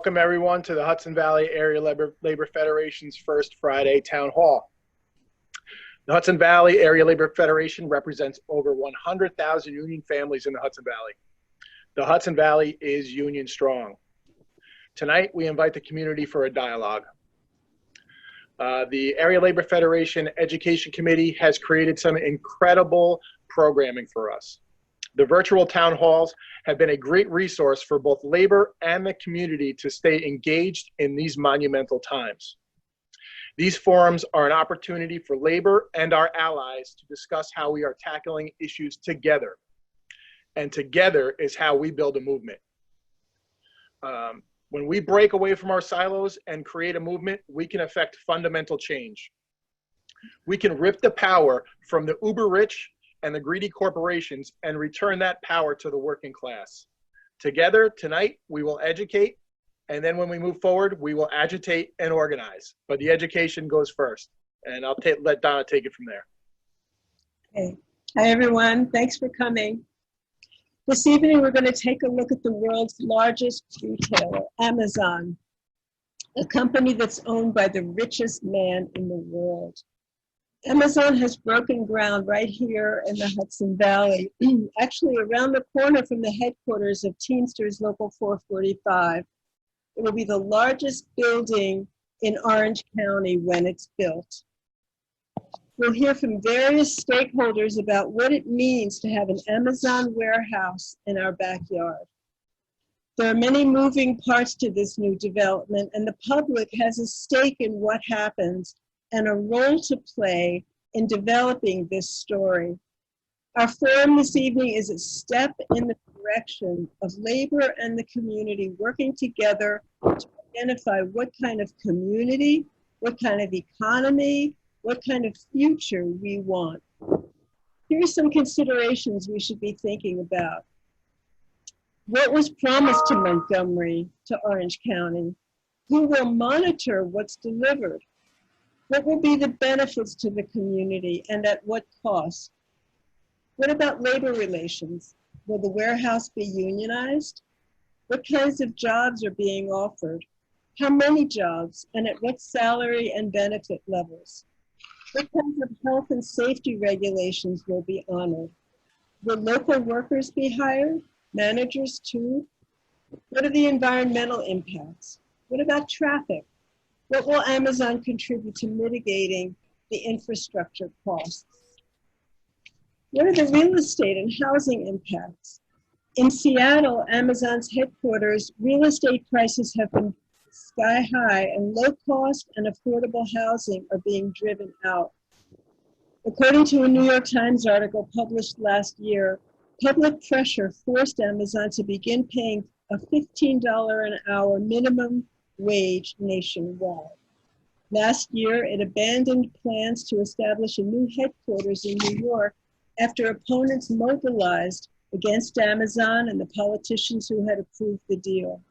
Welcome everyone to the Hudson Valley Area Labor Federation's First Friday Town Hall. The Hudson Valley Area Labor Federation represents over 100,000 union families in the Hudson Valley. The Hudson Valley is union strong. Tonight, we invite the community for a dialogue. The Area Labor Federation Education Committee has created some incredible programming for us. The virtual town halls have been a great resource for both labor and the community to stay engaged in these monumental times. These forums are an opportunity for labor and our allies to discuss how we are tackling issues together. And together is how we build a movement. When we break away from our silos and create a movement, we can affect fundamental change. We can rip the power from the uber rich and the greedy corporations and return that power to the working class. Together, tonight, we will educate, and then when we move forward, we will agitate and organize. But the education goes first, and I'll let Donna take it from there. Okay. Hi, everyone. Thanks for coming. This evening, we're going to take a look at the world's largest retailer, Amazon, a company that's owned by the richest man in the world. Amazon has broken ground right here in the Hudson Valley, actually around the corner from the headquarters of Teamsters Local 445. It will be the largest building in Orange County when it's built. We'll hear from various stakeholders about what it means to have an Amazon warehouse in our backyard. There are many moving parts to this new development, and the public has a stake in what happens and a role to play in developing this story. Our forum this evening is a step in the direction of labor and the community working together to identify what kind of community, what kind of economy, what kind of future we want. Here are some considerations we should be thinking about. What was promised to Montgomery, to Orange County? Who will monitor what's delivered? What will be the benefits to the community and at what cost? What about labor relations? Will the warehouse be unionized? What kinds of jobs are being offered? How many jobs and at what salary and benefit levels? What kinds of health and safety regulations will be honored? Will local workers be hired? Managers too? What are the environmental impacts? What about traffic? What will Amazon contribute to mitigating the infrastructure costs? What are the real estate and housing impacts? In Seattle, Amazon's headquarters, real estate prices have been sky high and low cost and affordable housing are being driven out. According to a New York Times article published last year, public pressure forced Amazon to begin paying a $15 an hour minimum wage nationwide. Last year, it abandoned plans to establish a new headquarters in New York after opponents mobilized against Amazon and the politicians who had approved the deal.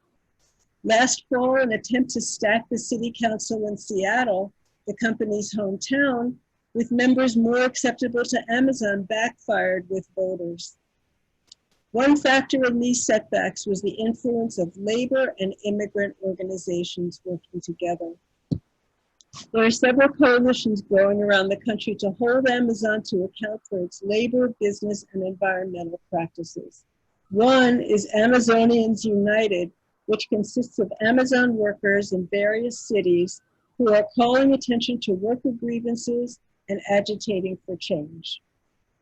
Last fall, an attempt to stack the city council in Seattle, the company's hometown, with members more acceptable to Amazon backfired with voters. One factor in these setbacks was the influence of labor and immigrant organizations working together. There are several coalitions growing around the country to hold Amazon to account for its labor, business, and environmental practices. One is Amazonians United, which consists of Amazon workers in various cities who are calling attention to worker grievances and agitating for change.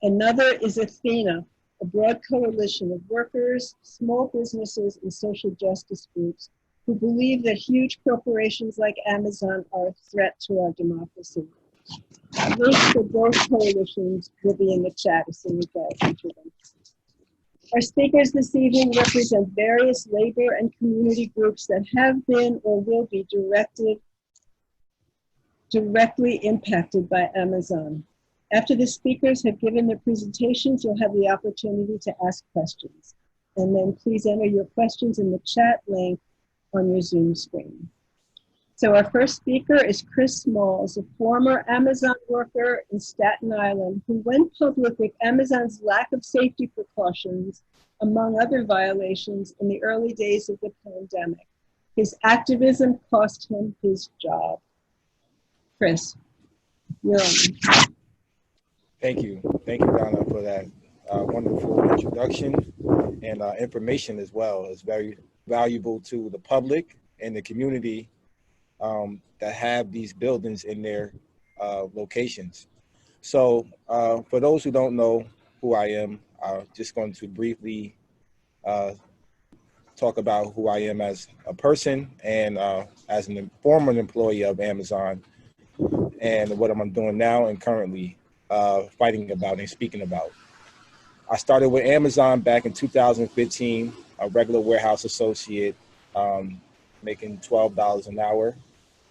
Another is Athena, a broad coalition of workers, small businesses, and social justice groups who believe that huge corporations like Amazon are a threat to our democracy. Links for both coalitions will be in the chat as soon as I enter them. Our speakers this evening represent various labor and community groups that have been or will be directly impacted by Amazon. After the speakers have given their presentations, you'll have the opportunity to ask questions. And then please enter your questions in the chat link on your Zoom screen. So our first speaker is Chris Smalls, a former Amazon worker in Staten Island who went public with Amazon's lack of safety precautions, among other violations, in the early days of the pandemic. His activism cost him his job. Chris, you're on. Thank you. Thank you, Donna, for that wonderful introduction and information as well. It's very valuable to the public and the community that have these buildings in their locations. So for those who don't know who I am, I'm just going to briefly uh, talk about who I am as a person and as a former employee of Amazon and what I'm doing now and currently fighting about and speaking about. I started with Amazon back in 2015, a regular warehouse associate, um, making $12 an hour.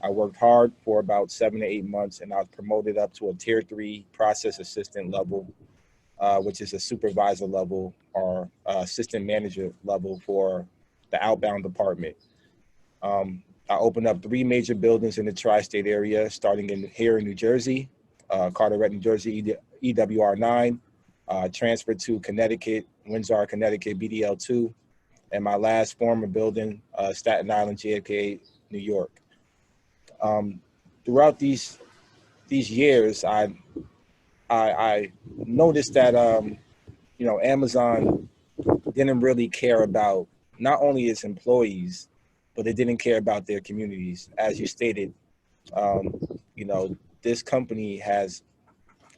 I worked hard for about 7 to 8 months, and I was promoted up to a tier 3 process assistant level, which is a supervisor level or assistant manager level for the outbound department. I opened up 3 major buildings in the tri-state area, starting here in New Jersey, Carteret, New Jersey, EWR 9, transferred to Connecticut, Windsor, Connecticut, BDL 2, and my last former building, Staten Island, JFK, New York. Throughout these years, I noticed that Amazon didn't really care about not only its employees, but they didn't care about their communities. As you stated, um, you know, this company has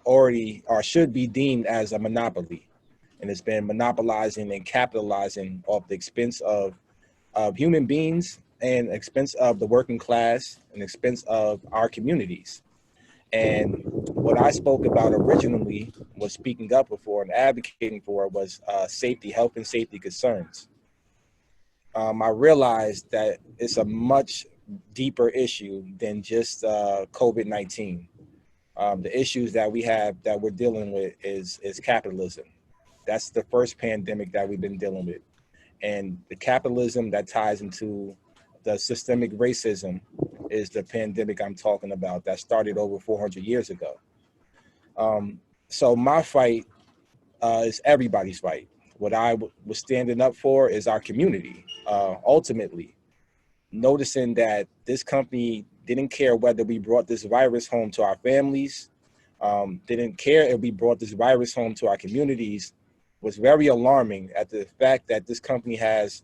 already or should be deemed as a monopoly, and it's been monopolizing and capitalizing off the expense of human beings and expense of the working class and expense of our communities. And what I spoke about originally was speaking up for and advocating for was safety, health and safety concerns. I realized that it's a much deeper issue than just COVID-19. The issues that we have that we're dealing with is capitalism. That's the first pandemic that we've been dealing with. And the capitalism that ties into the systemic racism is the pandemic I'm talking about that started over 400 years ago. So my fight is everybody's fight. What I was standing up for is our community, ultimately, noticing that this company didn't care whether we brought this virus home to our families, didn't care if we brought this virus home to our communities, was very alarming at the fact that this company has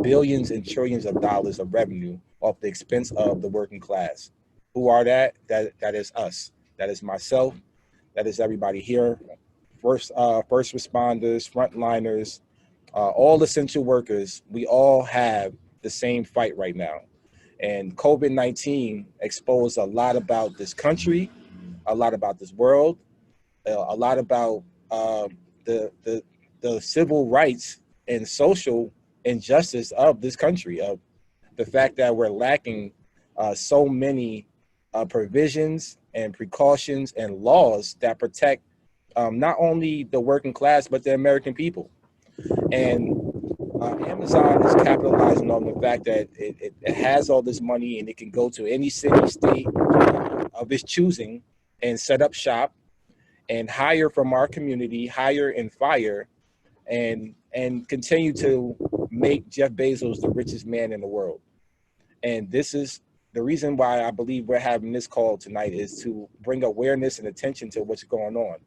billions and trillions of dollars of revenue off the expense of the working class. Who are that? That is us. That is myself. That is everybody here. First responders, frontliners, all essential workers. We all have the same fight right now. And COVID-19 exposed a lot about this country, a lot about this world, a lot about the, the the civil rights and social injustice of this country, of the fact that we're lacking so many provisions and precautions and laws that protect not only the working class, but the American people. And Amazon is capitalizing on the fact that it has all this money and it can go to any city, state of its choosing and set up shop and hire from our community, hire and fire, and continue to make Jeff Bezos the richest man in the world. And this is the reason why I believe we're having this call tonight, is to bring awareness and attention to what's going on.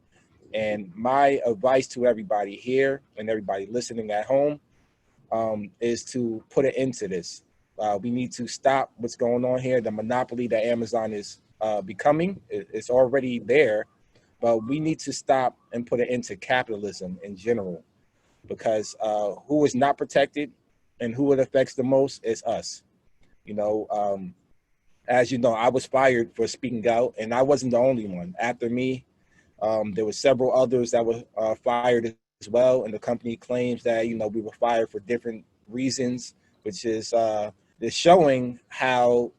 And my advice to everybody here and everybody listening at home is to put an end to this. We need to stop what's going on here. The monopoly that Amazon is becoming, it's already there, but we need to stop and put an end to capitalism in general, because who is not protected and who it affects the most is us. You know, as you know, I was fired for speaking out, and I wasn't the only one. After me, there were several others that were fired as well, and the company claims that, you know, we were fired for different reasons, which is showing how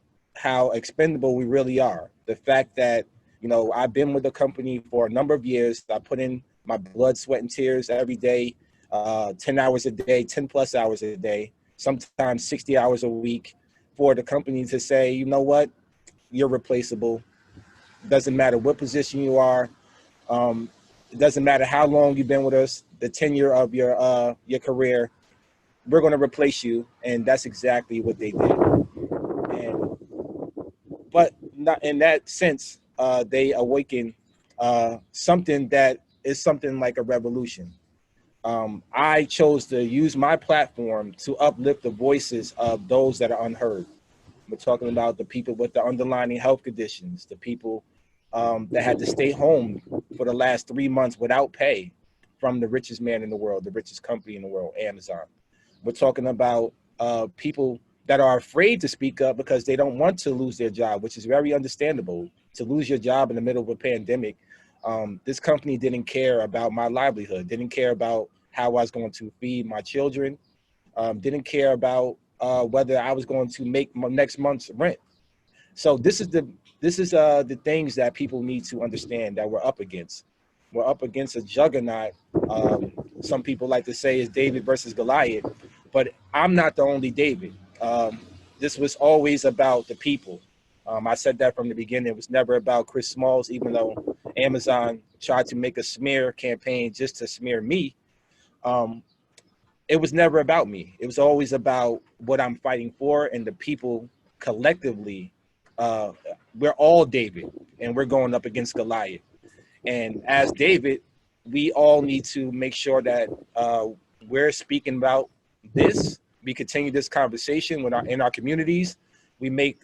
expendable we really are. The fact that, you know, I've been with the company for a number of years. I put in my blood, sweat, and tears every day, 10 hours a day, 10 plus hours a day, sometimes 60 hours a week, for the company to say, you know what, you're replaceable. Doesn't matter what position you are. It doesn't matter how long you've been with us, the tenure of your career. we're going to replace you. And that's exactly what they did. And but not in that sense, they awaken something that is something like a revolution. I chose to use my platform to uplift the voices of those that are unheard. We're talking about the people with the underlying health conditions, the people that had to stay home for the last 3 months without pay from the richest man in the world, the richest company in the world, Amazon. We're talking about people that are afraid to speak up because they don't want to lose their job, which is very understandable. To lose your job in the middle of a pandemic, this company didn't care about my livelihood, didn't care about how I was going to feed my children, didn't care about whether I was going to make my next month's rent. So this is the things that people need to understand that we're up against. We're up against a juggernaut. Some people like to say is David versus Goliath, but I'm not the only David. This was always about the people. I said that from the beginning. It was never about Chris Smalls, even though Amazon tried to make a smear campaign just to smear me. Um, it was never about me. It was always about what I'm fighting for and the people collectively. Uh, we're all David, and we're going up against Goliath. And as David, we all need to make sure that we're speaking about this. We continue this conversation in our communities. We make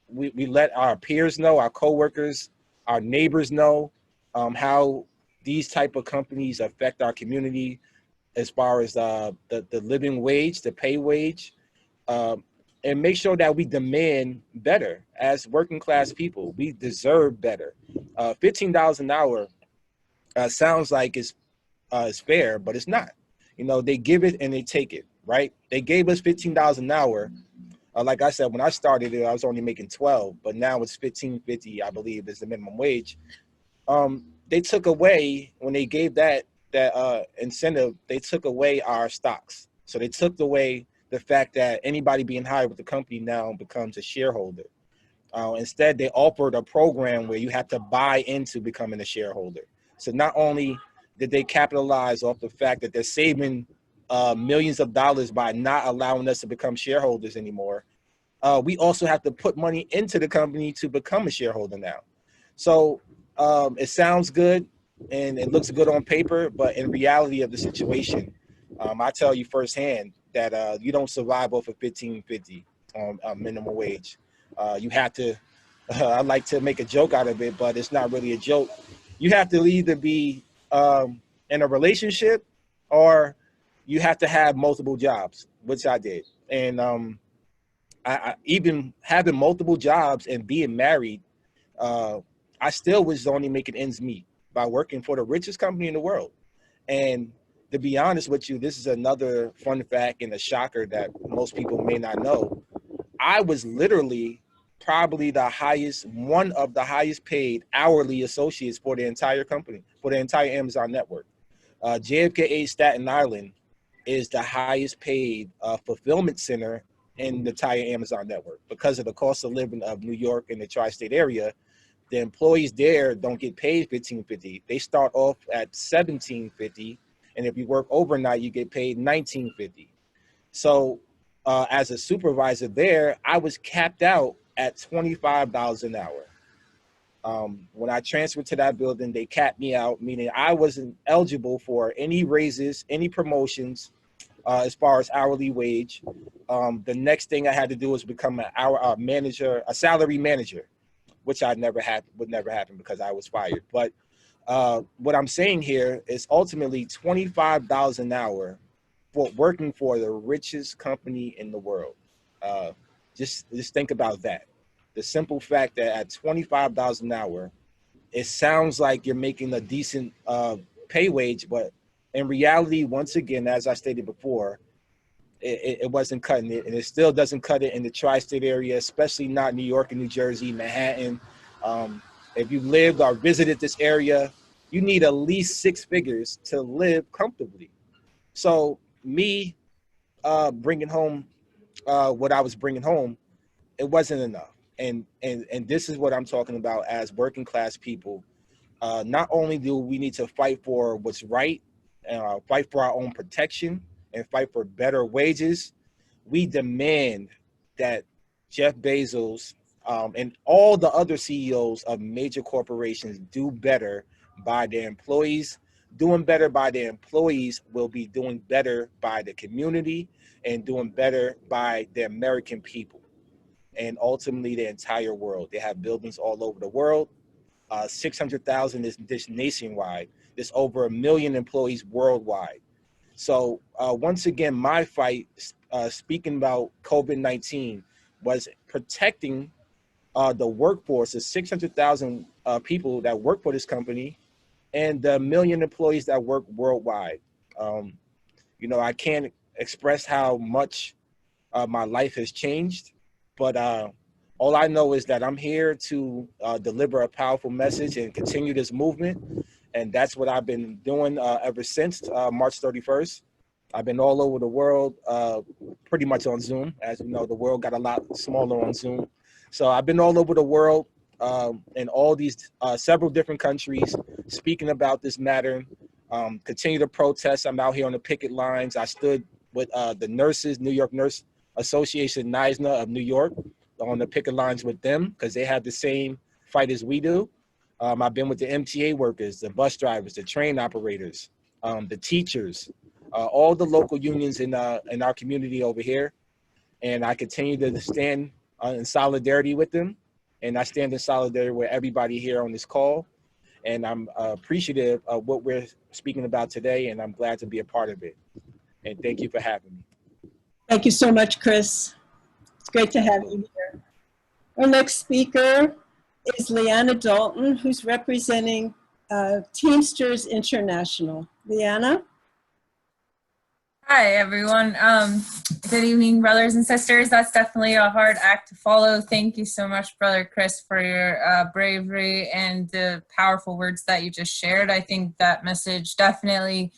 we let our peers know, our coworkers, our neighbors know how these type of companies affect our community as far as the living wage, the pay wage, um, and make sure that we demand better as working class people. We deserve better. $15 an hour sounds like it's fair, but it's not. You know, they give it and they take it, right? They gave us $15 an hour. Like I said, when I started it, I was only making 12, but now it's 15.50, I believe, is the minimum wage. They took away when they gave that incentive. They took away our stocks. So they took away the fact that anybody being hired with the company now becomes a shareholder. Instead, they offered a program where you have to buy into becoming a shareholder. So not only did they capitalize off the fact that they're saving millions of dollars by not allowing us to become shareholders anymore, we also have to put money into the company to become a shareholder now. So it sounds good and it looks good on paper, but in reality of the situation, I tell you firsthand that you don't survive off of 15.50 on minimum wage. You have to. I like to make a joke out of it, but it's not really a joke. You have to either be in a relationship or you have to have multiple jobs, which I did. And I even having multiple jobs and being married, uh, I still was only making ends meet by working for the richest company in the world. And to be honest with you, this is another fun fact and a shocker that most people may not know. I was literally probably one of the highest paid hourly associates for the entire company, for the entire Amazon network. JFK Staten Island is the highest paid fulfillment center in the entire Amazon network because of the cost of living of New York and the tri-state area. The employees there don't get paid 15.50. They start off at 17.50, and if you work overnight, you get paid 19.50. So, as a supervisor there, I was capped out at $25 an hour. When I transferred to that building, they capped me out, meaning I wasn't eligible for any raises, any promotions, as far as hourly wage. The next thing I had to do was become an hour manager, a salary manager, which would never happen because I was fired. But what I'm saying here is ultimately $25 an hour for working for the richest company in the world. Uh, just think about that. The simple fact that at $25 an hour, it sounds like you're making a decent pay wage, but in reality, once again, as I stated before, it wasn't cutting it, and it still doesn't cut it in the tri-state area, especially not New York and New Jersey, Manhattan. Um, if you lived or visited this area, you need at least six figures to live comfortably. So me bringing home what I was bringing home, it wasn't enough. And this is what I'm talking about as working class people. Not only do we need to fight for what's right, fight for our own protection and fight for better wages, we demand that Jeff Bezos and all the other CEOs of major corporations do better by their employees. Doing better by their employees will be doing better by the community and doing better by the American people and ultimately the entire world. They have buildings all over the world. 600,000 is this nationwide. There's over 1 million employees worldwide. So once again, my fight, speaking about COVID-19, was protecting the workforce, the 600,000 people that work for this company and the 1 million employees that work worldwide. You know, I can't express how much my life has changed, but all I know is that I'm here to deliver a powerful message and continue this movement. And that's what I've been doing ever since March 31st. I've been all over the world, pretty much on Zoom. As you know, the world got a lot smaller on Zoom. So I've been all over the world in all these several different countries speaking about this matter. Continue to protest. I'm out here on the picket lines. I stood with the nurses, New York Nurse Association, NYSNA of New York, on the picket lines with them because they have the same fight as we do. I've been with the MTA workers, the bus drivers, the train operators, the teachers, all the local unions in our community over here. And I continue to stand in solidarity with them. And I stand in solidarity with everybody here on this call. And I'm appreciative of what we're speaking about today, and I'm glad to be a part of it. And thank you for having me. Thank you so much, Chris. It's great to have you here. Our next speaker is Leanna Dalton, who's representing Teamsters International. Leanna? Hi, everyone. Good evening, brothers and sisters. That's definitely a hard act to follow. Thank you so much, Brother Chris, for your bravery and the powerful words that you just shared. I think that message definitely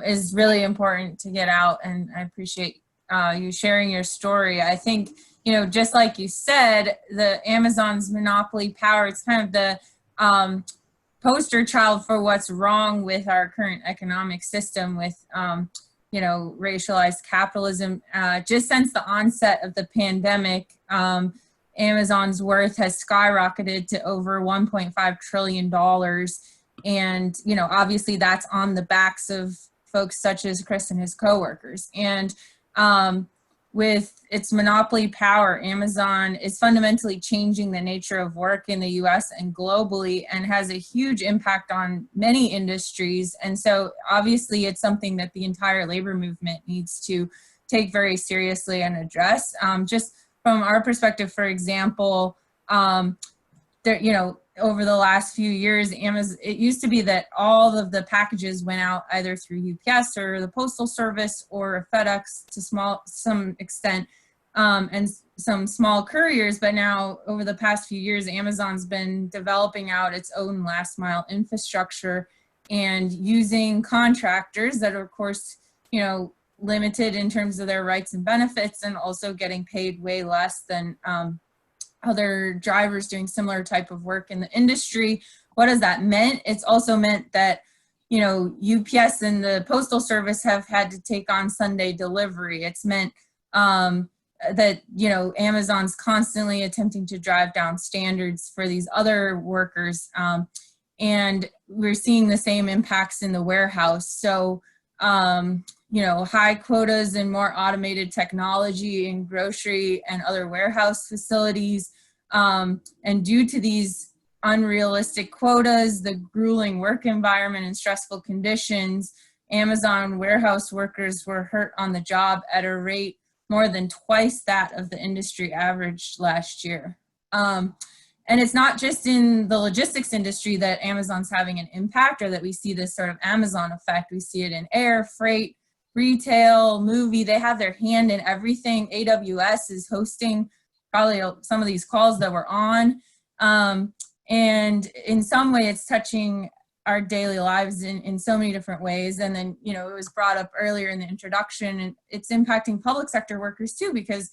is really important to get out, and I appreciate you sharing your story. I think, you know, just like you said, the Amazon's monopoly power, it's kind of the poster child for what's wrong with our current economic system with you know, racialized capitalism. Just since the onset of the pandemic, Amazon's worth has skyrocketed to over $1.5 trillion. And, you know, obviously that's on the backs of folks such as Chris and his coworkers. And with its monopoly power, Amazon is fundamentally changing the nature of work in the US and globally, and has a huge impact on many industries. And so obviously it's something that the entire labor movement needs to take very seriously and address. Just from our perspective, for example, there, you know, over the last few years, Amazon, it used to be that all of the packages went out either through UPS or the Postal Service or FedEx to some extent, and some small couriers. But now over the past few years, Amazon's been developing out its own last mile infrastructure and using contractors that are, of course, you know, limited in terms of their rights and benefits, and also getting paid way less than other drivers doing similar type of work in the industry. What has that meant? It's also meant that, you know, UPS and the Postal Service have had to take on Sunday delivery. It's meant that, you know, Amazon's constantly attempting to drive down standards for these other workers. And we're seeing the same impacts in the warehouse. So, you know, high quotas and more automated technology in grocery and other warehouse facilities. And due to these unrealistic quotas, the grueling work environment and stressful conditions, Amazon warehouse workers were hurt on the job at a rate more than twice that of the industry average last year. And it's not just in the logistics industry that Amazon's having an impact, or that we see this sort of Amazon effect. We see it in air, freight, retail, movie. They have their hand in everything. AWS is hosting probably some of these calls that we're on. And in some way it's touching our daily lives in so many different ways. And then, you know, it was brought up earlier in the introduction, and it's impacting public sector workers too, because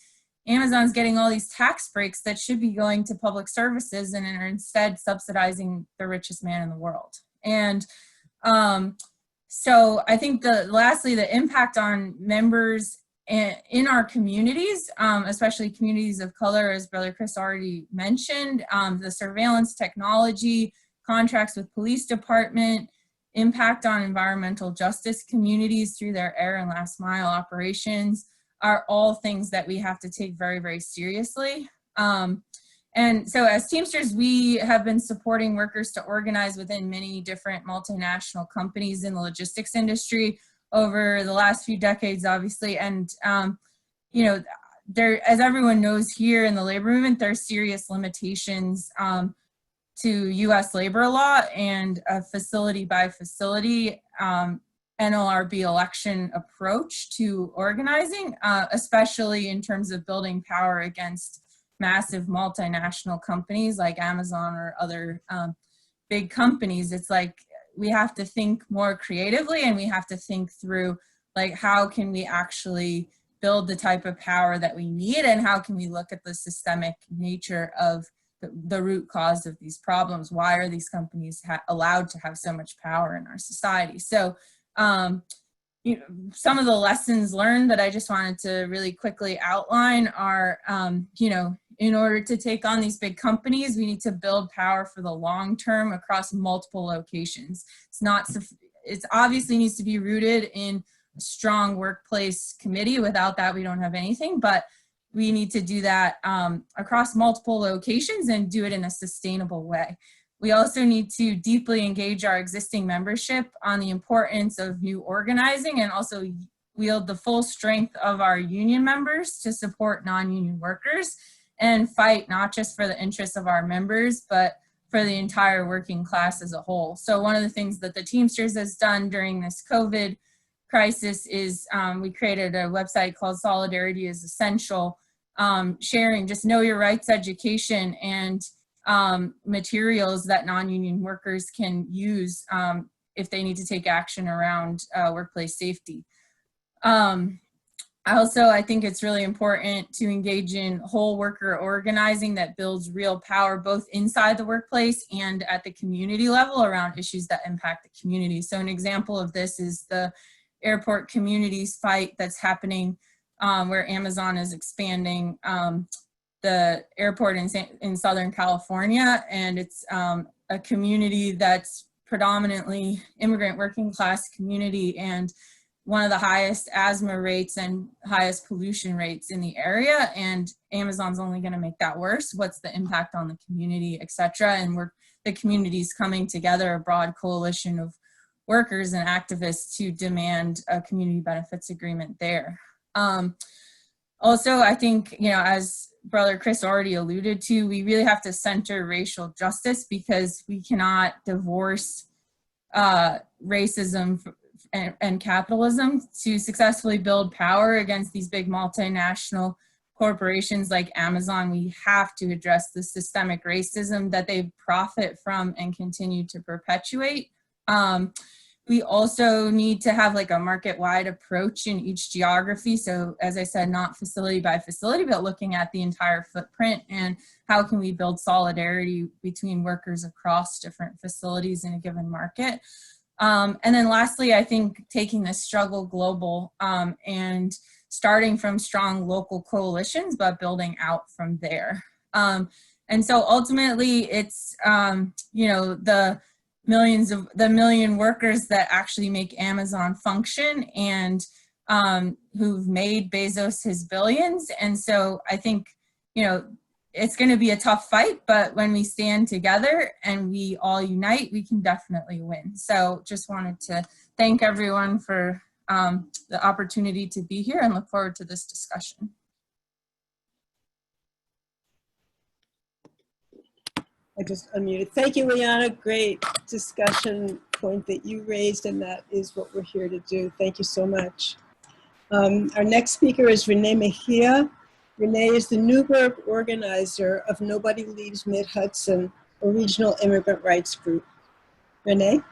Amazon's getting all these tax breaks that should be going to public services and are instead subsidizing the richest man in the world. And So I think lastly, the impact on members in our communities, especially communities of color, as Brother Chris already mentioned, the surveillance technology, contracts with police department, impact on environmental justice communities through their air and last mile operations are all things that we have to take very, very seriously. And so as Teamsters, we have been supporting workers to organize within many different multinational companies in the logistics industry over the last few decades, obviously. And, you know, there, as everyone knows here in the labor movement, there are serious limitations to US labor law and a facility by facility NLRB election approach to organizing, especially in terms of building power against massive multinational companies like Amazon or other big companies. It's like we have to think more creatively, and we have to think through like how can we actually build the type of power that we need, and how can we look at the systemic nature of the root cause of these problems. Why are these companies allowed to have so much power in our society? So you know, some of the lessons learned that I just wanted to really quickly outline are, you know, in order to take on these big companies, we need to build power for the long term across multiple locations. It obviously needs to be rooted in a strong workplace committee. Without that, we don't have anything, but we need to do that across multiple locations and do it in a sustainable way. We also need to deeply engage our existing membership on the importance of new organizing, and also wield the full strength of our union members to support non-union workers and fight not just for the interests of our members, but for the entire working class as a whole. So one of the things that the Teamsters has done during this COVID crisis is we created a website called Solidarity is Essential, sharing just know your rights education and materials that non-union workers can use if they need to take action around workplace safety. I think it's really important to engage in whole worker organizing that builds real power both inside the workplace and at the community level around issues that impact the community. So an example of this is the airport communities fight that's happening where Amazon is expanding the airport in Southern California, and it's a community that's predominantly immigrant working class community and one of the highest asthma rates and highest pollution rates in the area, and Amazon's only going to make that worse. What's the impact on the community, etc.? And the community's coming together, a broad coalition of workers and activists to demand a community benefits agreement there. Also, I think, you know, as Brother Chris already alluded to, we really have to center racial justice because we cannot divorce racism and capitalism to successfully build power against these big multinational corporations like Amazon. We have to address the systemic racism that they profit from and continue to perpetuate. We also need to have like a market-wide approach in each geography. So as I said, not facility by facility, but looking at the entire footprint and how can we build solidarity between workers across different facilities in a given market. And then lastly, I think taking this struggle global and starting from strong local coalitions, but building out from there. And so ultimately it's, you know, the million workers that actually make Amazon function and who've made Bezos his billions. And so I think, you know, it's going to be a tough fight, but when we stand together and we all unite, we can definitely win. So just wanted to thank everyone for the opportunity to be here and look forward to this discussion. I just unmuted. Thank you, Liana. Great discussion point that you raised, and that is what we're here to do. Thank you so much. Our next speaker is Renee Mejia. Renee is the Newburgh organizer of Nobody Leaves Mid-Hudson, a regional immigrant rights group. Renee?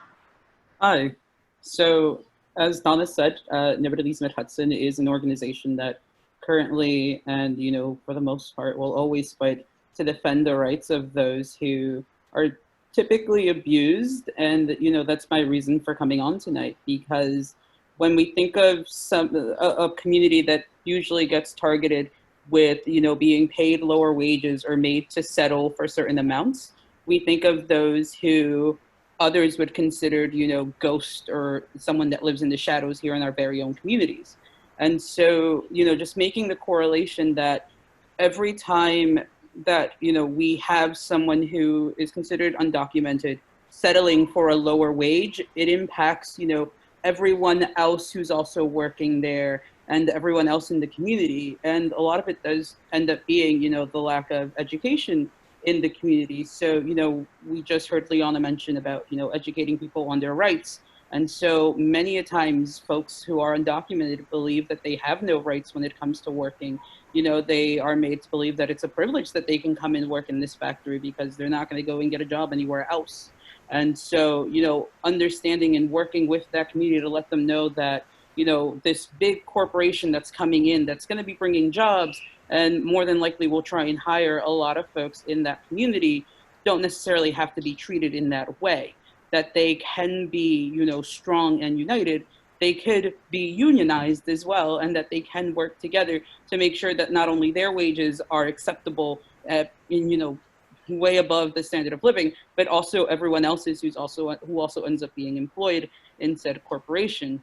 Hi. So as Donna said, Nobody Leaves Mid-Hudson is an organization that currently and, you know, for the most part will always fight to defend the rights of those who are typically abused. And, you know, that's my reason for coming on tonight, because when we think of a community that usually gets targeted with, you know, being paid lower wages or made to settle for certain amounts, we think of those who others would consider, you know, ghost or someone that lives in the shadows here in our very own communities. And so, you know, just making the correlation that every time that, you know, we have someone who is considered undocumented settling for a lower wage, it impacts, you know, everyone else who's also working there and everyone else in the community. And a lot of it does end up being, you know, the lack of education in the community. So, you know, we just heard Liana mention about, you know, educating people on their rights. And so many a times folks who are undocumented believe that they have no rights when it comes to working. You know, they are made to believe that it's a privilege that they can come and work in this factory because they're not going to go and get a job anywhere else. And so, you know, understanding and working with that community to let them know that, you know, this big corporation that's coming in, that's going to be bringing jobs and more than likely will try and hire a lot of folks in that community, don't necessarily have to be treated in that way, that they can be, you know, strong and united. They could be unionized as well, and that they can work together to make sure that not only their wages are acceptable in, you know, way above the standard of living, but also everyone else's who also ends up being employed in said corporation.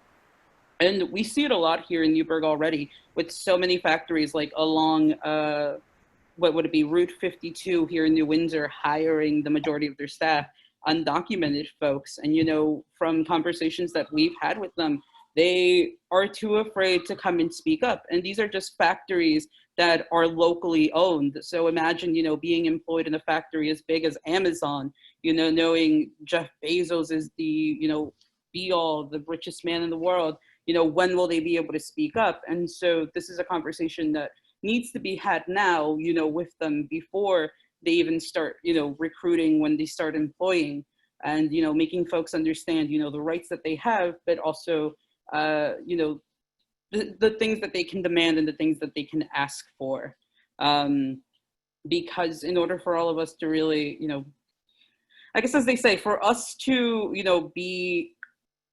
And we see it a lot here in Newburgh already with so many factories like along, what would it be, Route 52 here in New Windsor, hiring the majority of their staff, undocumented folks. And, you know, from conversations that we've had with them, they are too afraid to come and speak up. And these are just factories that are locally owned. So imagine, you know, being employed in a factory as big as Amazon, you know, knowing Jeff Bezos is the, you know, be all, the richest man in the world. You know, when will they be able to speak up? And so this is a conversation that needs to be had now, you know, with them before they even start, you know, recruiting, when they start employing, and, you know, making folks understand, you know, the rights that they have, but also, you know, the things that they can demand and the things that they can ask for. Because in order for all of us to really, you know, I guess as they say, for us to, you know, be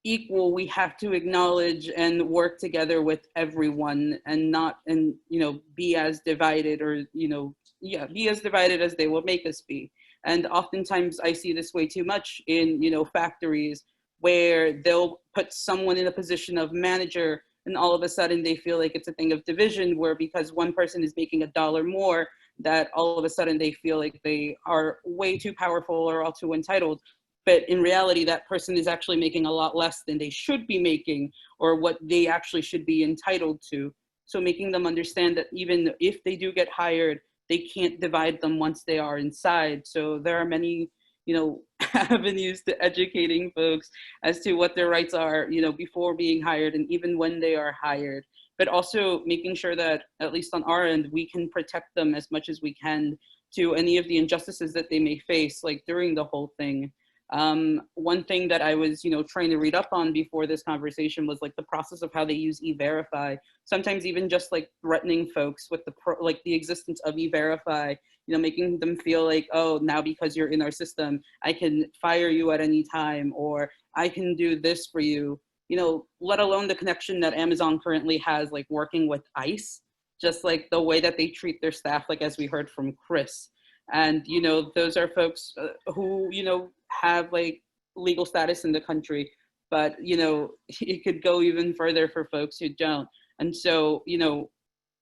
equal, we have to acknowledge and work together with everyone, and not, and, you know, be as divided, or, you know, yeah, be as divided as they will make us be. And oftentimes I see this way too much in, you know, factories where they'll put someone in a position of manager, and all of a sudden they feel like it's a thing of division, where because one person is making $1 more, that all of a sudden they feel like they are way too powerful or all too entitled. But in reality, that person is actually making a lot less than they should be making, or what they actually should be entitled to. So making them understand that even if they do get hired, they can't divide them once they are inside. So there are many, you know, avenues to educating folks as to what their rights are, you know, before being hired and even when they are hired. But also making sure that, at least on our end, we can protect them as much as we can to any of the injustices that they may face, like during the whole thing. One thing that I was, you know, trying to read up on before this conversation was like the process of how they use E-Verify. Sometimes even just like threatening folks with like the existence of E-Verify, you know, making them feel like, oh, now because you're in our system, I can fire you at any time, or I can do this for you, you know, let alone the connection that Amazon currently has, like working with ICE, just like the way that they treat their staff, like as we heard from Chris. And, you know, those are folks who, you know, have like legal status in the country, but, you know, it could go even further for folks who don't. And so, you know,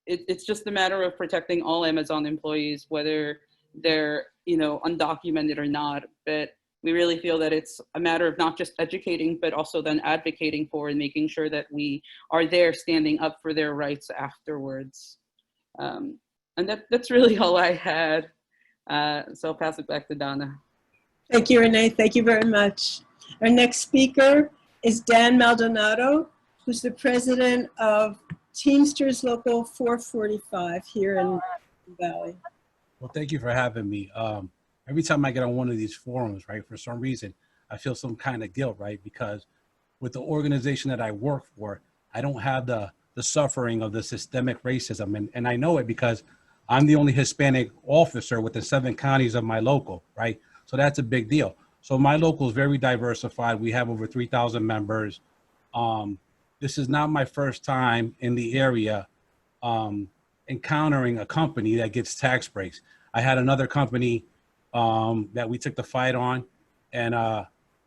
it's just a matter of protecting all Amazon employees, whether they're, you know, undocumented or not. But we really feel that it's a matter of not just educating, but also then advocating for and making sure that we are there standing up for their rights afterwards. And that's really all I had. So I'll pass it back to Donna. Thank you, Renee. Thank you very much. Our next speaker is Dan Maldonado, who's the president of Teamsters Local 445 here in Valley. Well, thank you for having me. Every time I get on one of these forums, right, for some reason, I feel some kind of guilt, right? Because with the organization that I work for, I don't have the suffering of the systemic racism. And I know it because I'm the only Hispanic officer within 7 counties of my local, right? So that's a big deal. So my local is very diversified. We have over 3,000 members. This is not my first time in the area encountering a company that gets tax breaks. I had another company that we took the fight on, and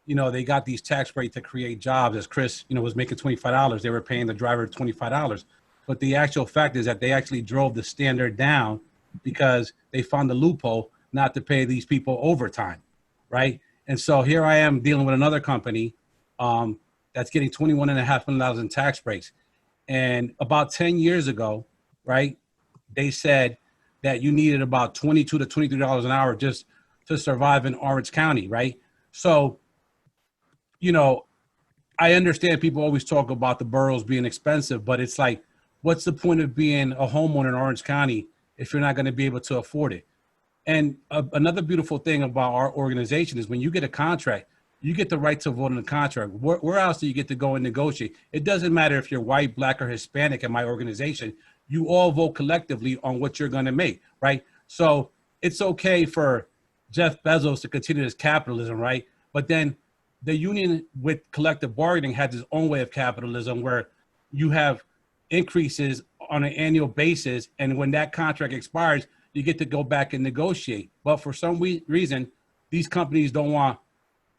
you know, they got these tax breaks to create jobs. As Chris, you know, was making $25, they were paying the driver $25. But the actual fact is that they actually drove the standard down because they found the loophole not to pay these people overtime, right? And so here I am dealing with another company that's getting $21.5 million in tax breaks. And about 10 years ago, right, they said that you needed about $22 to $23 an hour just to survive in Orange County, right? So, you know, I understand people always talk about the boroughs being expensive, but it's like, what's the point of being a homeowner in Orange County if you're not going to be able to afford it? And another beautiful thing about our organization is when you get a contract, you get the right to vote on the contract. Where else do you get to go and negotiate? It doesn't matter if you're white, black, or Hispanic in my organization. You all vote collectively on what you're going to make, right? So it's okay for Jeff Bezos to continue his capitalism, right? But then the union with collective bargaining has its own way of capitalism where you have increases on an annual basis. And when that contract expires, you get to go back and negotiate. But for some reason, these companies don't want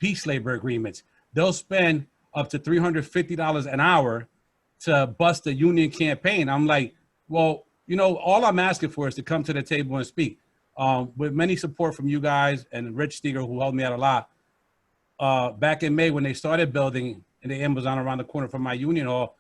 peace labor agreements. They'll spend up to $350 an hour to bust a union campaign. I'm like, well, you know, all I'm asking for is to come to the table and speak. With many support from you guys and Rich Steger, who helped me out a lot. Back in May, when they started building in the Amazon around the corner from my union hall,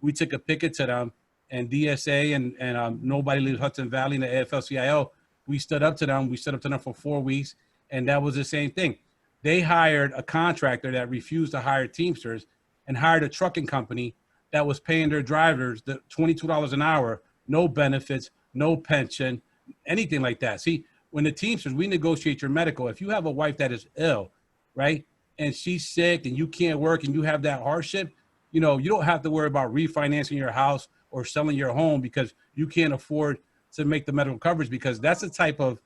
we took a picket to them, and DSA and Nobody Leaves Hudson Valley and the AFL-CIO, we stood up to them. We stood up to them for 4 weeks, and that was the same thing. They hired a contractor that refused to hire Teamsters and hired a trucking company that was paying their drivers the $22 an hour, no benefits, no pension, anything like that. See, when the Teamsters, we negotiate your medical. If you have a wife that is ill, right, and she's sick and you can't work and you have that hardship, you know, you don't have to worry about refinancing your house or selling your home because you can't afford to make the medical coverage, because that's the type of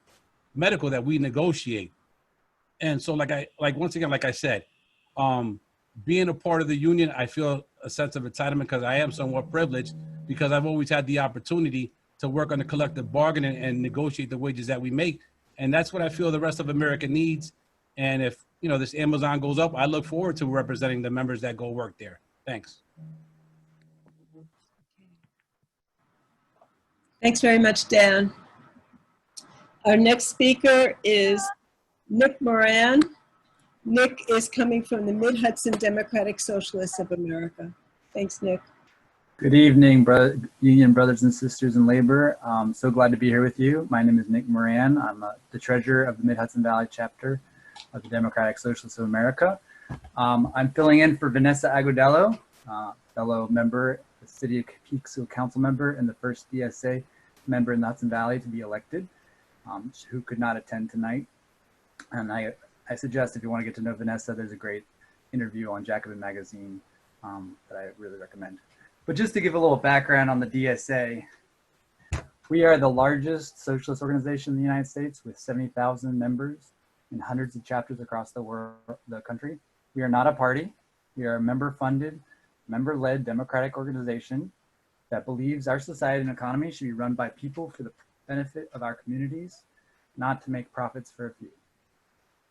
medical that we negotiate. And so once again, like I said, being a part of the union, I feel a sense of entitlement because I am somewhat privileged because I've always had the opportunity to work on the collective bargaining and negotiate the wages that we make. And that's what I feel the rest of America needs. And if, you know, this Amazon goes up, I look forward to representing the members that go work there. Thanks. Thanks very much, Dan. Our next speaker is Nick Moran. Nick is coming from the Mid-Hudson Democratic Socialists of America. Thanks, Nick. Good evening, union brothers and sisters in labor. I'm so glad to be here with you. My name is Nick Moran. I'm the treasurer of the Mid-Hudson Valley chapter of the Democratic Socialists of America. I'm filling in for Vanessa Agudelo, fellow member, the City of Peekskill Council member, and the first DSA member in the Hudson Valley to be elected, who could not attend tonight. And I suggest if you want to get to know Vanessa, there's a great interview on Jacobin Magazine that I really recommend. But just to give a little background on the DSA, we are the largest socialist organization in the United States with 70,000 members and hundreds of chapters across the country. We are not a party. We are a member-funded, member-led democratic organization that believes our society and economy should be run by people for the benefit of our communities, not to make profits for a few.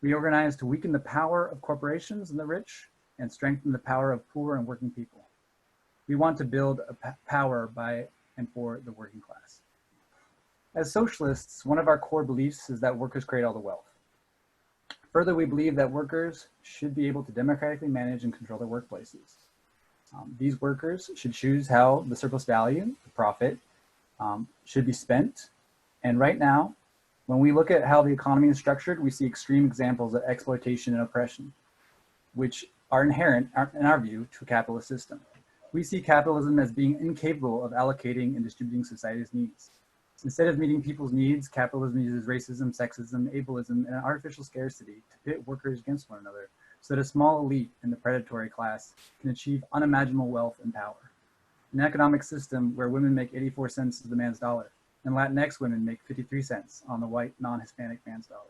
We organize to weaken the power of corporations and the rich and strengthen the power of poor and working people. We want to build a power by and for the working class. As socialists, one of our core beliefs is that workers create all the wealth. Further, we believe that workers should be able to democratically manage and control their workplaces. These workers should choose how the surplus value, the profit, should be spent. And right now, when we look at how the economy is structured, we see extreme examples of exploitation and oppression, which are inherent, in our view, to a capitalist system. We see capitalism as being incapable of allocating and distributing society's needs. Instead of meeting people's needs, capitalism uses racism, sexism, ableism, and artificial scarcity to pit workers against one another so that a small elite in the predatory class can achieve unimaginable wealth and power. An economic system where women make 84 cents of the man's dollar and Latinx women make 53 cents on the white non-Hispanic man's dollar.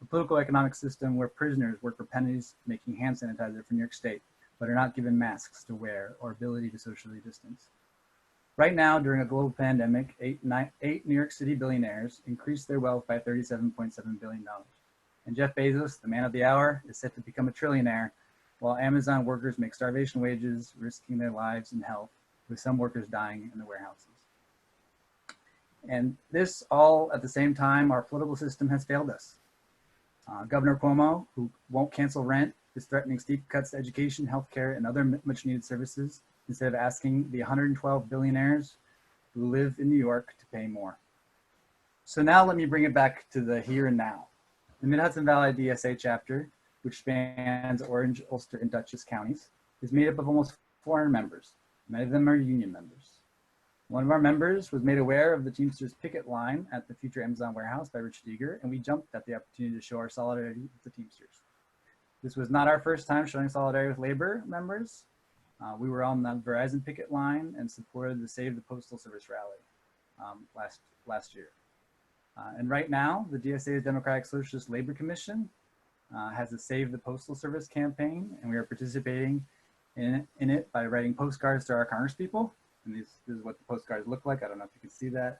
a political economic system where prisoners work for pennies making hand sanitizer for New York State, but are not given masks to wear or ability to socially distance. Right now, during a global pandemic, eight New York City billionaires increased their wealth by $37.7 billion. And Jeff Bezos, the man of the hour, is set to become a trillionaire, while Amazon workers make starvation wages, risking their lives and health, with some workers dying in the warehouses. And this all at the same time, our political system has failed us. Governor Cuomo, who won't cancel rent, is threatening steep cuts to education, healthcare, and other much needed services, instead of asking the 112 billionaires who live in New York to pay more. So now let me bring it back to the here and now. The Mid-Hudson Valley DSA chapter, which spans Orange, Ulster, and Dutchess counties, is made up of almost 400 members. Many of them are union members. One of our members was made aware of the Teamsters picket line at the future Amazon warehouse by Richard Eager, and we jumped at the opportunity to show our solidarity with the Teamsters. This was not our first time showing solidarity with labor members. We were on the Verizon picket line and supported the Save the Postal Service rally last year. And right now, the DSA's Democratic Socialist Labor Commission has a Save the Postal Service campaign, and we are participating in it by writing postcards to our congresspeople. And this is what the postcards look like. I don't know if you can see that.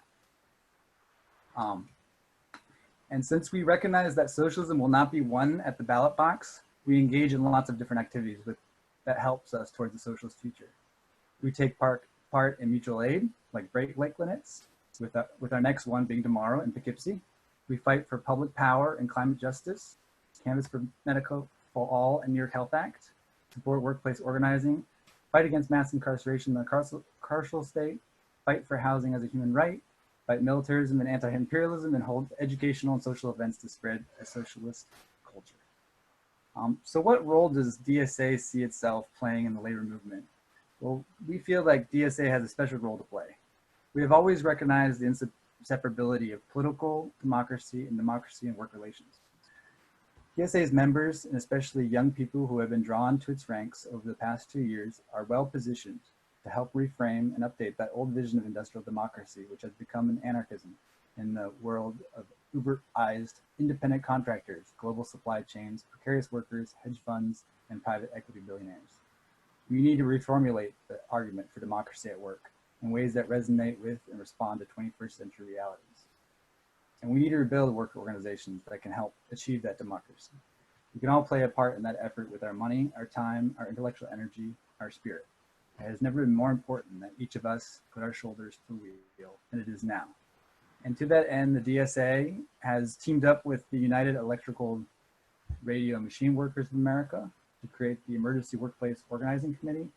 And since we recognize that socialism will not be won at the ballot box, we engage in lots of different activities that helps us towards a socialist future. We take part in mutual aid, like break lake clinics, with our next one being tomorrow in Poughkeepsie. We fight for public power and climate justice, canvass for medical for all and New York Health Act, support workplace organizing, fight against mass incarceration in the carceral state, fight for housing as a human right, fight militarism and anti-imperialism, and hold educational and social events to spread a socialist culture. So what role does DSA see itself playing in the labor movement? Well, we feel like DSA has a special role to play. We have always recognized the inseparability of political democracy and work relations. DSA's members, and especially young people who have been drawn to its ranks over the past 2 years, are well positioned to help reframe and update that old vision of industrial democracy, which has become an anarchism in the world of Uberized independent contractors, global supply chains, precarious workers, hedge funds, and private equity billionaires. We need to reformulate the argument for democracy at work in ways that resonate with and respond to 21st century realities. And we need to rebuild work organizations that can help achieve that democracy. We can all play a part in that effort with our money, our time, our intellectual energy, our spirit. It has never been more important that each of us put our shoulders to the wheel than it is now. And to that end, the DSA has teamed up with the United Electrical Radio Machine Workers of America to create the Emergency Workplace Organizing Committee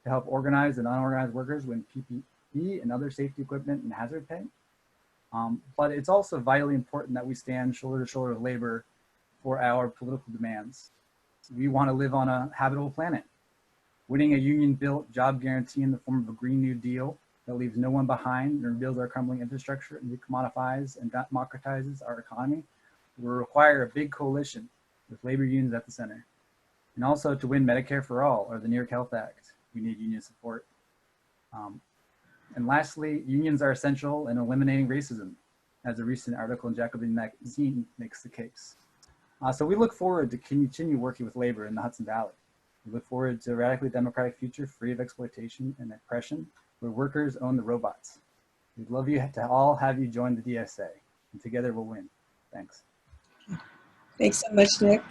to help organize and unorganized workers when PPE and other safety equipment and hazard pay. But it's also vitally important that we stand shoulder to shoulder with labor for our political demands. We want to live on a habitable planet. Winning a union-built job guarantee in the form of a Green New Deal that leaves no one behind and rebuilds our crumbling infrastructure and recommodifies and democratizes our economy will require a big coalition with labor unions at the center. And also to win Medicare for All or the New York Health Act, we need union support. And lastly, unions are essential in eliminating racism, as a recent article in Jacobin magazine makes the case. So we look forward to continue working with labor in the Hudson Valley. We look forward to a radically democratic future free of exploitation and oppression, where workers own the robots. We'd love you to all have you join the DSA, and together we'll win. Thanks. Thanks so much, Nick.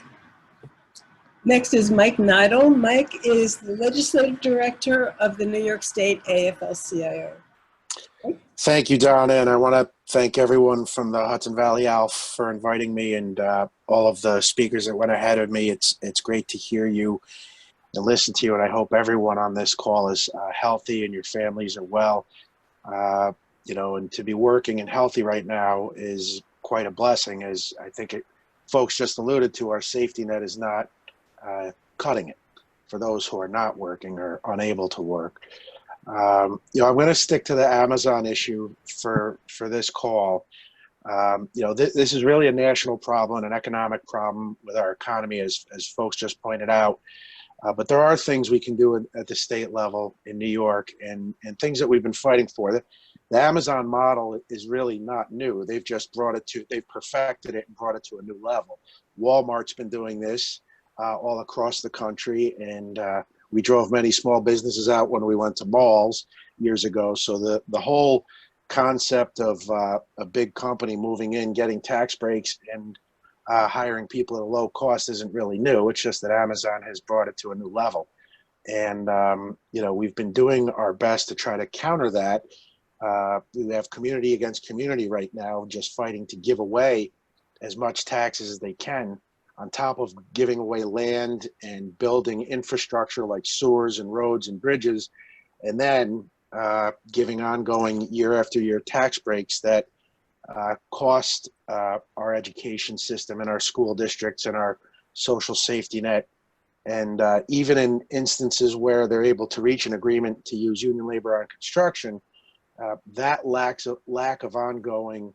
Next is Mike Neidl. Mike is the Legislative Director of the New York State AFL-CIO. Thank you, Donna, and I want to thank everyone from the Hudson Valley ALF for inviting me, and all of the speakers that went ahead of me. It's great to hear you and listen to you, and I hope everyone on this call is healthy and your families are well. You know, and to be working and healthy right now is quite a blessing, as I think folks just alluded to. Our safety net is not cutting it for those who are not working or unable to work. You know, I'm going to stick to the Amazon issue for this call. You know, this is really a national problem, an economic problem with our economy, as folks just pointed out. But there are things we can do at the state level in New York, and things that we've been fighting for. The Amazon model is really not new. They've just they've perfected it and brought it to a new level. Walmart's been doing this all across the country, and we drove many small businesses out when we went to malls years ago. So the whole concept of a big company moving in, getting tax breaks, and hiring people at a low cost isn't really new. It's just that Amazon has brought it to a new level. And, we've been doing our best to try to counter that. We have community against community right now, just fighting to give away as much taxes as they can, on top of giving away land and building infrastructure like sewers and roads and bridges, and then giving ongoing year after year tax breaks that cost our education system and our school districts and our social safety net. And even in instances where they're able to reach an agreement to use union labor on construction, that lack of ongoing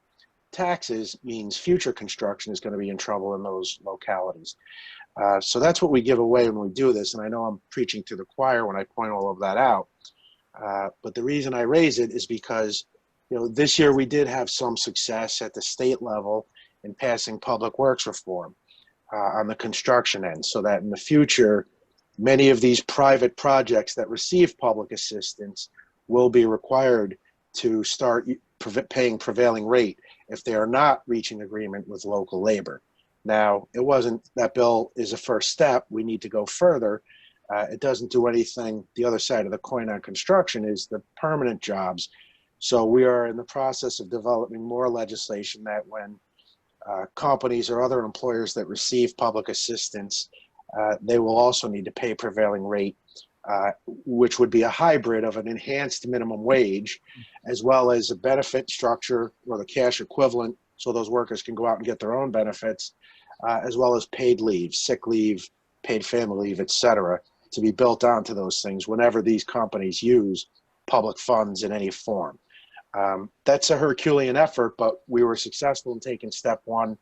taxes means future construction is going to be in trouble in those localities. So that's what we give away when we do this. And I know I'm preaching to the choir when I point all of that out. But the reason I raise it is because, this year we did have some success at the state level in passing public works reform on the construction end, so that in the future, many of these private projects that receive public assistance will be required to start paying prevailing rate if they are not reaching agreement with local labor. Now, that bill is a first step. We need to go further. It doesn't do anything. The other side of the coin on construction is the permanent jobs. So we are in the process of developing more legislation that when companies or other employers that receive public assistance, they will also need to pay prevailing rate, which would be a hybrid of an enhanced minimum wage, as well as a benefit structure or the cash equivalent, so those workers can go out and get their own benefits, as well as paid leave, sick leave, paid family leave, et cetera, to be built onto those things whenever these companies use public funds in any form. That's a Herculean effort, but we were successful in taking step one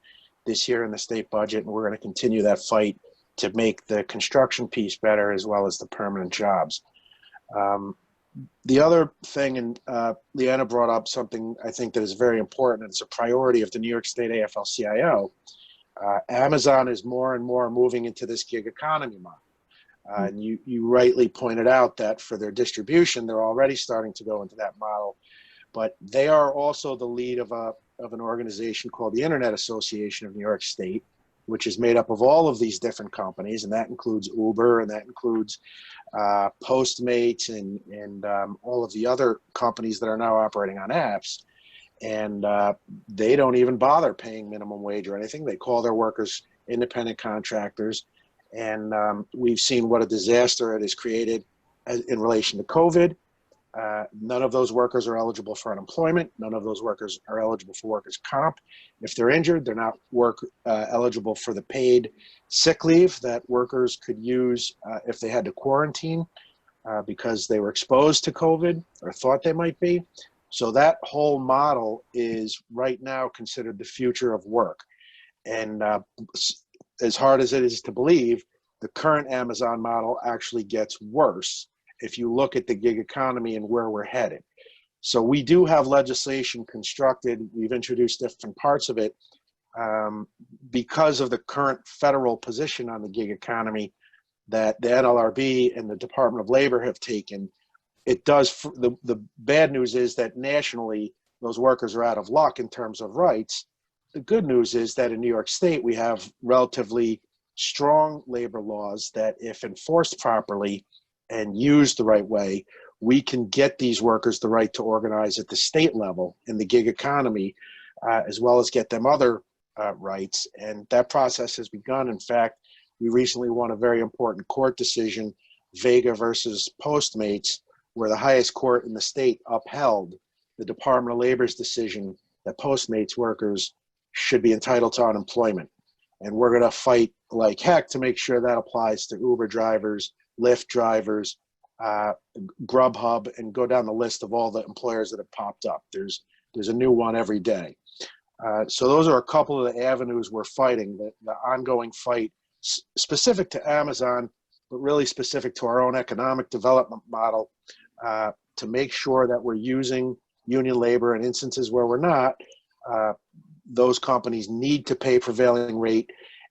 this year in the state budget, and we're going to continue that fight to make the construction piece better as well as the permanent jobs. The other thing, and Leanna brought up something I think that is very important, and it's a priority of the New York State AFL-CIO. Amazon is more and more moving into this gig economy model. And you rightly pointed out that for their distribution, they're already starting to go into that model. But they are also the lead of an organization called the Internet Association of New York State, which is made up of all of these different companies, and that includes Uber, and that includes Postmates, and all of the other companies that are now operating on apps. And they don't even bother paying minimum wage or anything. They call their workers independent contractors. And we've seen what a disaster it has created in relation to COVID. None of those workers are eligible for unemployment. None of those workers are eligible for workers' comp. If they're injured, they're not eligible for the paid sick leave that workers could use if they had to quarantine because they were exposed to COVID or thought they might be. So that whole model is right now considered the future of work. And as hard as it is to believe, the current Amazon model actually gets worse if you look at the gig economy and where we're headed. So we do have legislation constructed. We've introduced different parts of it because of the current federal position on the gig economy that the NLRB and the Department of Labor have taken. It does, the bad news is that nationally, those workers are out of luck in terms of rights. The good news is that in New York State, we have relatively strong labor laws that, if enforced properly and used the right way, we can get these workers the right to organize at the state level in the gig economy, as well as get them other rights. And that process has begun. In fact, we recently won a very important court decision, Vega versus Postmates, where the highest court in the state upheld the Department of Labor's decision that Postmates workers should be entitled to unemployment. And we're going to fight like heck to make sure that applies to Uber drivers, Lyft drivers, Grubhub, and go down the list of all the employers that have popped up. There's a new one every day. So those are a couple of the avenues we're fighting, the ongoing fight specific to Amazon, but really specific to our own economic development model to make sure that we're using union labor and instances where we're not, those companies need to pay prevailing rate.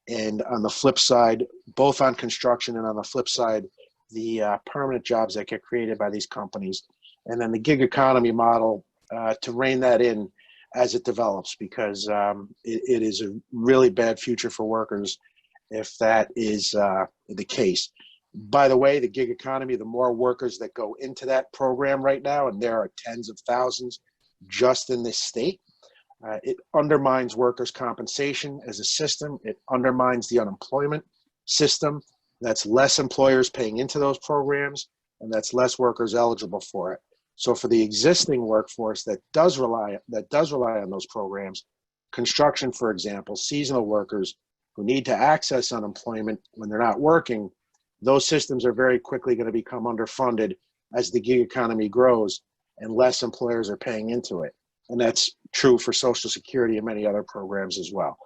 And on the flip side, both on construction and on the flip side, the permanent jobs that get created by these companies. And then the gig economy model to rein that in as it develops, because it is a really bad future for workers if that is the case. By the way, the gig economy, the more workers that go into that program right now, and there are tens of thousands just in this state, it undermines workers' compensation as a system. It undermines the unemployment system. That's less employers paying into those programs, and that's less workers eligible for it. So for the existing workforce that does rely on those programs, construction, for example, seasonal workers who need to access unemployment when they're not working, those systems are very quickly going to become underfunded as the gig economy grows and less employers are paying into it. And that's true for Social Security and many other programs as well.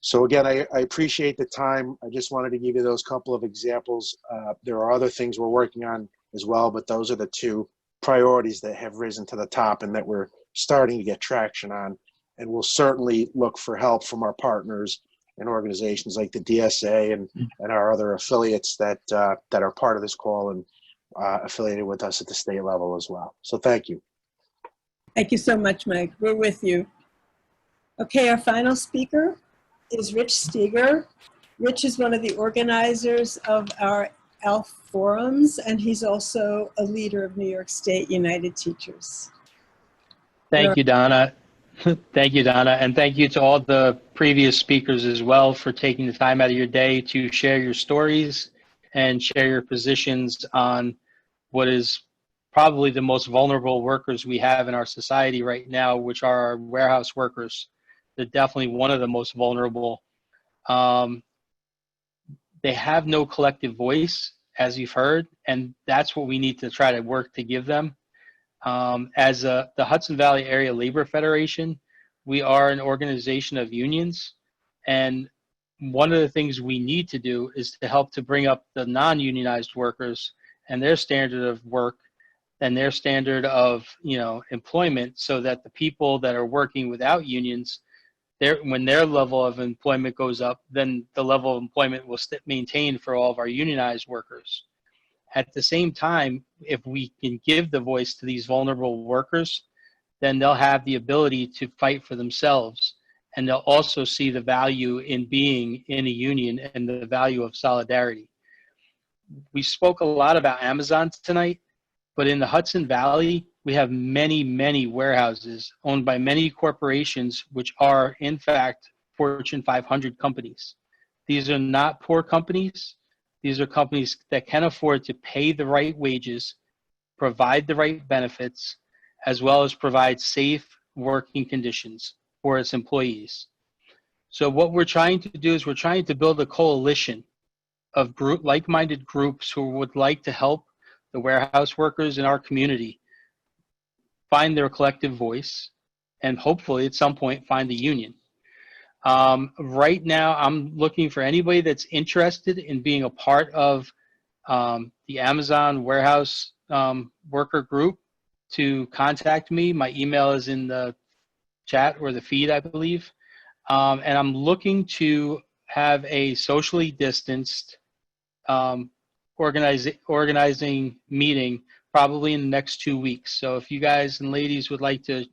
So again, I appreciate the time. I just wanted to give you those couple of examples. There are other things we're working on as well, but those are the two priorities that have risen to the top and that we're starting to get traction on. And we'll certainly look for help from our partners and organizations like the DSA and our other affiliates that are part of this call and affiliated with us at the state level as well. So thank you. Thank you so much, Mike. We're with you. Okay, our final speaker is Rich Steger. Rich is one of the organizers of our ALF forums, and he's also a leader of New York State United Teachers. Thank you, Donna. Thank you, Donna. And thank you to all the previous speakers as well for taking the time out of your day to share your stories and share your positions on what is probably the most vulnerable workers we have in our society right now, which are our warehouse workers. They're definitely one of the most vulnerable. They have no collective voice, as you've heard, and that's what we need to try to work to give them. As the Hudson Valley Area Labor Federation, we are an organization of unions, and one of the things we need to do is to help to bring up the non-unionized workers and their standard of work and their standard of employment, so that the people that are working without unions, when their level of employment goes up, then the level of employment will maintain for all of our unionized workers. At the same time, if we can give the voice to these vulnerable workers, then they'll have the ability to fight for themselves. And they'll also see the value in being in a union and the value of solidarity. We spoke a lot about Amazon tonight, but in the Hudson Valley, we have many, many warehouses owned by many corporations, which are, in fact, Fortune 500 companies. These are not poor companies. These are companies that can afford to pay the right wages, provide the right benefits, as well as provide safe working conditions for its employees. So what we're trying to do is we're trying to build a coalition of like-minded groups who would like to help the warehouse workers in our community find their collective voice and hopefully at some point find a union. Right now, I'm looking for anybody that's interested in being a part of the Amazon warehouse worker group to contact me. My email is in the chat or the feed, I believe. And I'm looking to have a socially distanced organizing meeting probably in the next 2 weeks. So if you guys and ladies would like to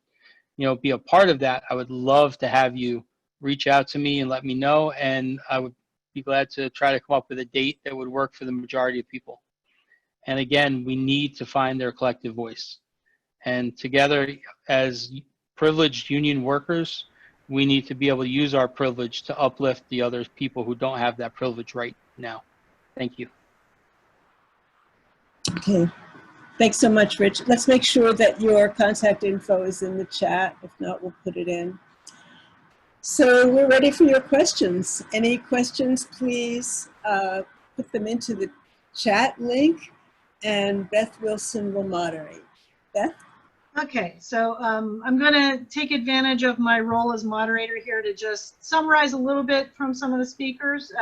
be a part of that, I would love to have you reach out to me and let me know, and I would be glad to try to come up with a date that would work for the majority of people. And again, we need to find their collective voice. And together, as privileged union workers, we need to be able to use our privilege to uplift the other people who don't have that privilege right now. Thank you. Okay. Thanks so much, Rich. Let's make sure that your contact info is in the chat. If not, we'll put it in. So we're ready for your questions. Any questions, please put them into the chat link, and Beth Wilson will moderate. Beth? Okay, so I'm going to take advantage of my role as moderator here to just summarize a little bit from some of the speakers.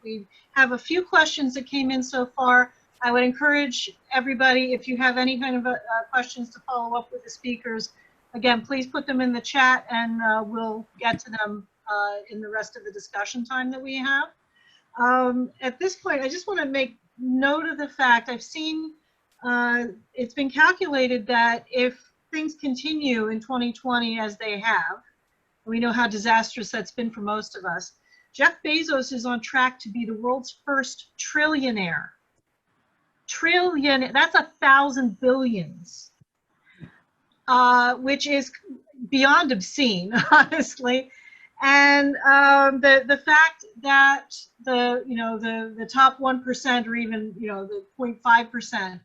We have a few questions that came in so far. I would encourage everybody, if you have any kind of questions, to follow up with the speakers. Again, please put them in the chat, and we'll get to them in the rest of the discussion time that we have. At this point, I just want to make note of the fact I've seen it's been calculated that if things continue in 2020 as they have, we know how disastrous that's been for most of us, Jeff Bezos is on track to be the world's first trillionaire. Trillion, that's 1,000 billions, which is beyond obscene, honestly. And the fact that the top 1% or even the 0.5%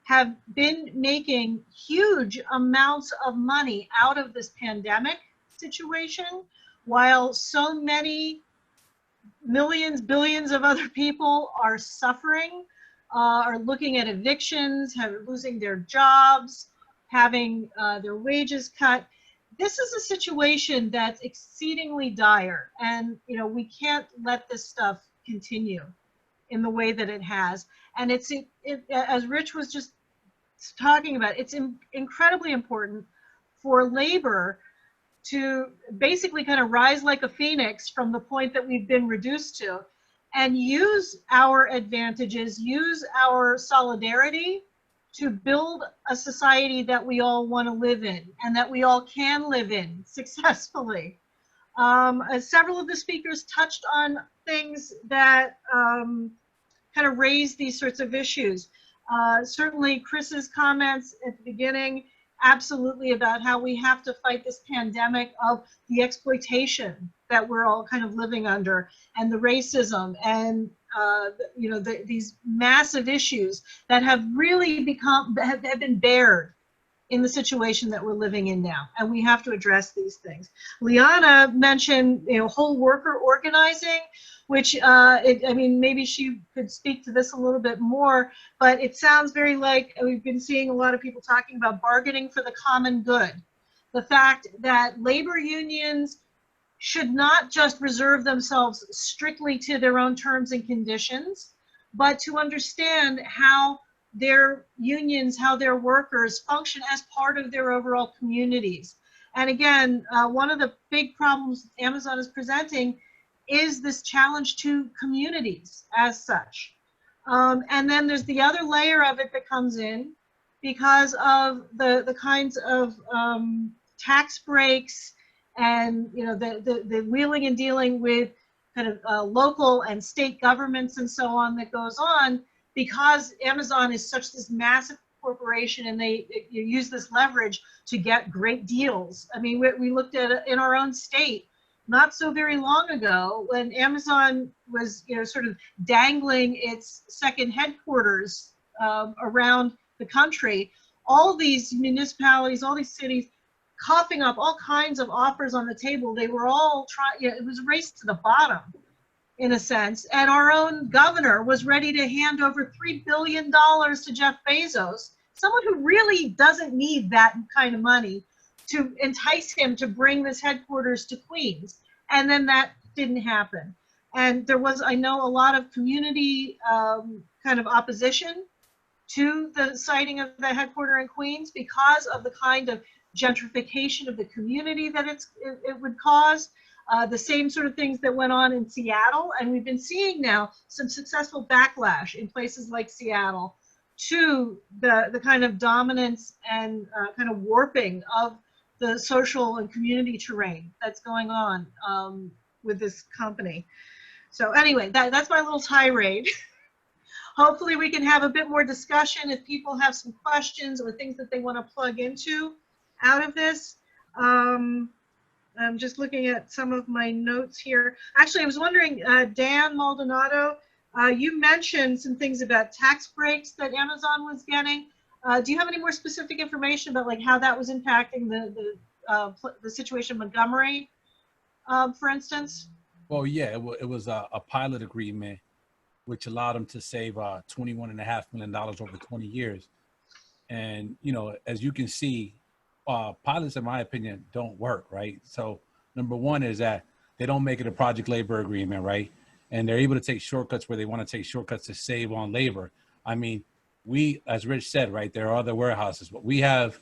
have been making huge amounts of money out of this pandemic situation, while so many millions, billions of other people are suffering, are looking at evictions, losing their jobs, having their wages cut. This is a situation that's exceedingly dire, and we can't let this stuff continue in the way that it has. And it's as Rich was just talking about, it's incredibly important for labor to basically kind of rise like a phoenix from the point that we've been reduced to, and use our advantages, use our solidarity to build a society that we all want to live in and that we all can live in successfully. Several of the speakers touched on things that kind of raise these sorts of issues. Certainly Chris's comments at the beginning, absolutely, about how we have to fight this pandemic of the exploitation that we're all kind of living under, and the racism, and these massive issues that have really have been bared in the situation that we're living in now, and we have to address these things. Liana mentioned whole worker organizing, which I mean, maybe she could speak to this a little bit more, but it sounds very like we've been seeing a lot of people talking about bargaining for the common good. The fact that labor unions should not just reserve themselves strictly to their own terms and conditions, but to understand how their unions, how their workers function as part of their overall communities. And again, one of the big problems Amazon is presenting is this challenge to communities as such. And then there's the other layer of it that comes in because of the kinds of tax breaks and the wheeling and dealing with kind of local and state governments and so on that goes on, because Amazon is such this massive corporation and they use this leverage to get great deals. I mean, we looked at it in our own state not so very long ago when Amazon was sort of dangling its second headquarters around the country. All these municipalities, all these cities, coughing up all kinds of offers on the table. They were all trying, it was a race to the bottom in a sense. And our own governor was ready to hand over $3 billion to Jeff Bezos, someone who really doesn't need that kind of money, to entice him to bring this headquarters to Queens. And then that didn't happen. And there was, I know, a lot of community kind of opposition to the siting of the headquarters in Queens because of the kind of gentrification of the community that it would cause. The same sort of things that went on in Seattle, and we've been seeing now some successful backlash in places like Seattle to the kind of dominance and kind of warping of the social and community terrain that's going on with this company. So anyway, that's my little tirade. Hopefully we can have a bit more discussion if people have some questions or things that they want to plug into out of this. I'm just looking at some of my notes here. Actually, I was wondering, Dan Maldonado, you mentioned some things about tax breaks that Amazon was getting. Do you have any more specific information about like how that was impacting the situation in Montgomery, for instance? Well, yeah, it was a pilot agreement which allowed them to save $21.5 million over 20 years. And, as you can see, pilots, in my opinion, don't work, right? So number one is that they don't make it a project labor agreement, right? And they're able to take shortcuts where they want to take shortcuts to save on labor. I mean, we, as Rich said, right, there are other warehouses, but we have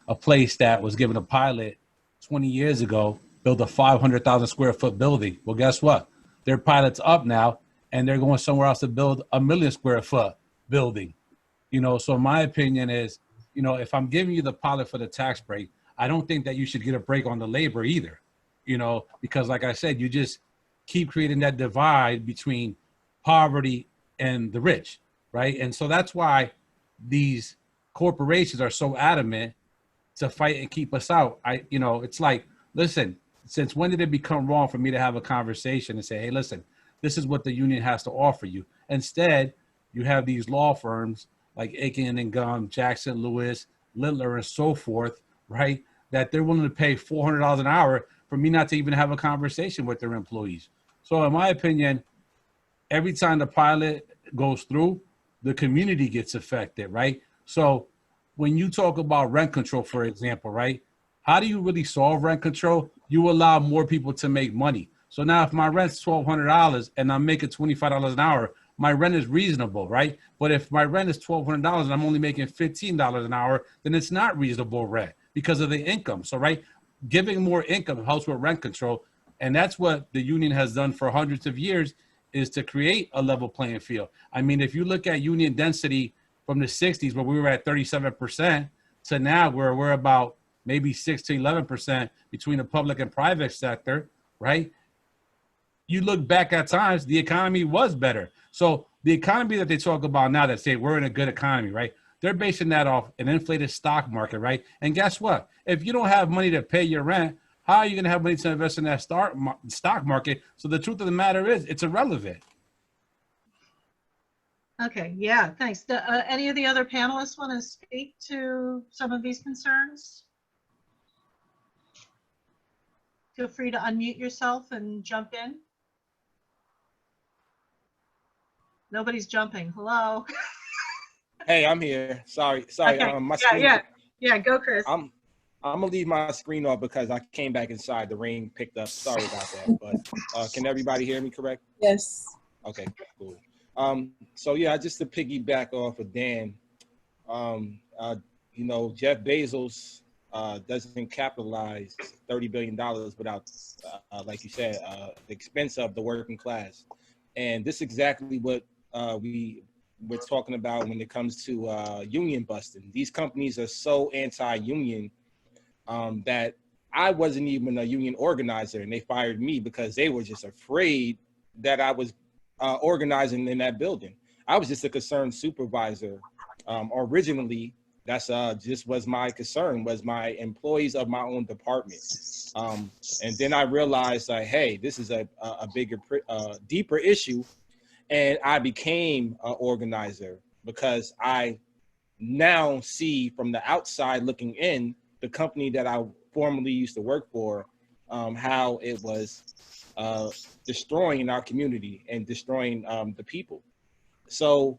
a place that was given a pilot 20 years ago, build a 500,000 square foot building. Well, guess what? Their pilot's up now, and they're going somewhere else to build a 1,000,000 square foot building. You know, so my opinion is, you know, if I'm giving you the pilot for the tax break, I don't think that you should get a break on the labor either, you know, because like I said, you just keep creating that divide between poverty and the rich, right? And so that's why these corporations are so adamant to fight and keep us out. You know, it's like, listen, since when did it become wrong for me to have a conversation and say, hey, listen, this is what the union has to offer you? Instead, you have these law firms like Aiken and Gum, Jackson, Lewis, Littler, and so forth, right? That they're willing to pay $400 an hour for me not to even have a conversation with their employees. So in my opinion, every time the pilot goes through, the community gets affected, right? So when you talk about rent control, for example, right? How do you really solve rent control? You allow more people to make money. So now if my rent's $1,200 and I'm making $25 an hour, my rent is reasonable, right? But if my rent is $1,200 and I'm only making $15 an hour, then it's not reasonable rent because of the income. So, right, giving more income helps with rent control. And that's what the union has done for hundreds of years, is to create a level playing field. I mean, if you look at union density from the 60s, where we were at 37%, to now where we're about maybe 6 to 11% between the public and private sector, right? You look back at times, the economy was better. So the economy that they talk about now, that say we're in a good economy, right? They're basing that off an inflated stock market, right? And guess what? If you don't have money to pay your rent, how are you going to have money to invest in that stock market? So the truth of the matter is, it's irrelevant. Okay, yeah, thanks. Any of the other panelists want to speak to some of these concerns? Feel free to unmute yourself and jump in. Nobody's jumping. Hello. Hey, I'm here. Sorry. Okay. My screen. Yeah. Go, Chris. I'm gonna leave my screen off because I came back inside. The rain picked up. Sorry about that. But can everybody hear me correct? Yes. Okay, cool. So yeah, just to piggyback off of Dan, you know, Jeff Bezos doesn't capitalize $30 billion without, like you said, the expense of the working class. And this is exactly what we're talking about when it comes to union busting. These companies are so anti-union that I wasn't even a union organizer, and they fired me because they were just afraid that I was organizing in that building. I was just a concerned supervisor. Originally, that's just was my concern, was my employees of my own department. And then I realized, like, hey, this is a bigger, deeper issue. And I became an organizer because I now see from the outside looking in, the company that I formerly used to work for, how it was destroying our community and destroying the people. So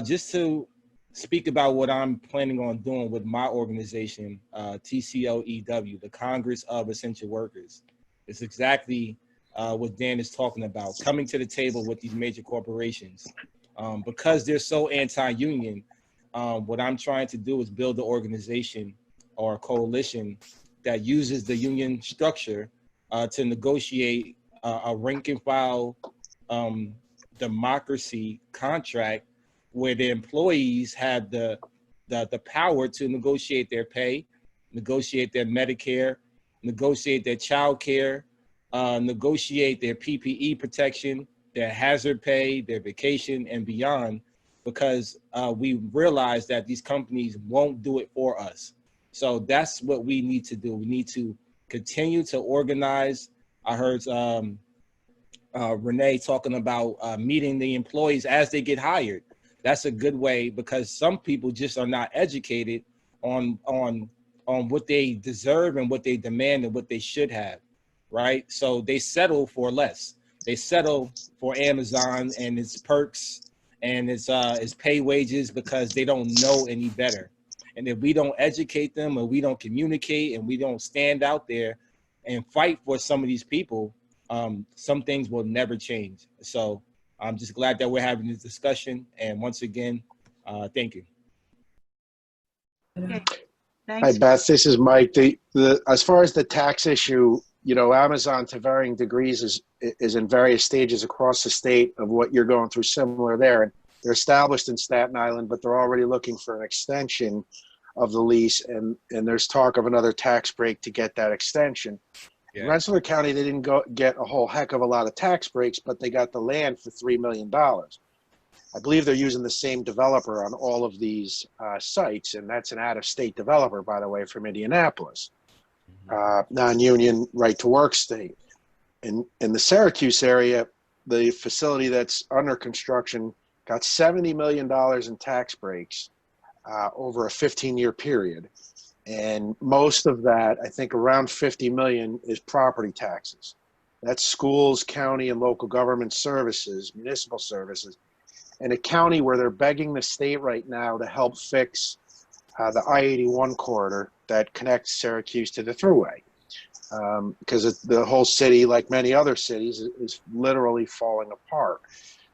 just to speak about what I'm planning on doing with my organization, TCOEW, the Congress of Essential Workers, is exactly what Dan is talking about, coming to the table with these major corporations. Because they're so anti-union, what I'm trying to do is build an organization or a coalition that uses the union structure to negotiate a rank and file democracy contract where the employees have the power to negotiate their pay, negotiate their Medicare, negotiate their child care, negotiate their PPE protection, their hazard pay, their vacation, and beyond, because we realize that these companies won't do it for us. So that's what we need to do. We need to continue to organize. I heard Renee talking about meeting the employees as they get hired. That's a good way, because some people just are not educated on what they deserve and what they demand and what they should have, right? So they settle for less. They settle for Amazon and its perks and its pay wages because they don't know any better. And if we don't educate them, or we don't communicate, and we don't stand out there and fight for some of these people, some things will never change. So I'm just glad that we're having this discussion. And once again, Thank you. Okay. Hi, Thanks. Beth. This is Mike. As far as the tax issue, you know, Amazon to varying degrees is in various stages across the state of what you're going through similar there. And they're established in Staten Island, but they're already looking for an extension of the lease. And there's talk of another tax break to get that extension. In Rensselaer County, they didn't get a whole heck of a lot of tax breaks, but they got the land for $3 million. I believe they're using the same developer on all of these sites, and that's an out-of-state developer, by the way, from Indianapolis. Non-union right-to-work state. In the Syracuse area, the facility that's under construction got $70 million in tax breaks over a 15-year period. And most of that, I think around 50 million, is property taxes. That's schools, county, and local government services, municipal services. In a county where they're begging the state right now to help fix the I-81 corridor that connects Syracuse to the thruway. Because the whole city, like many other cities, is literally falling apart.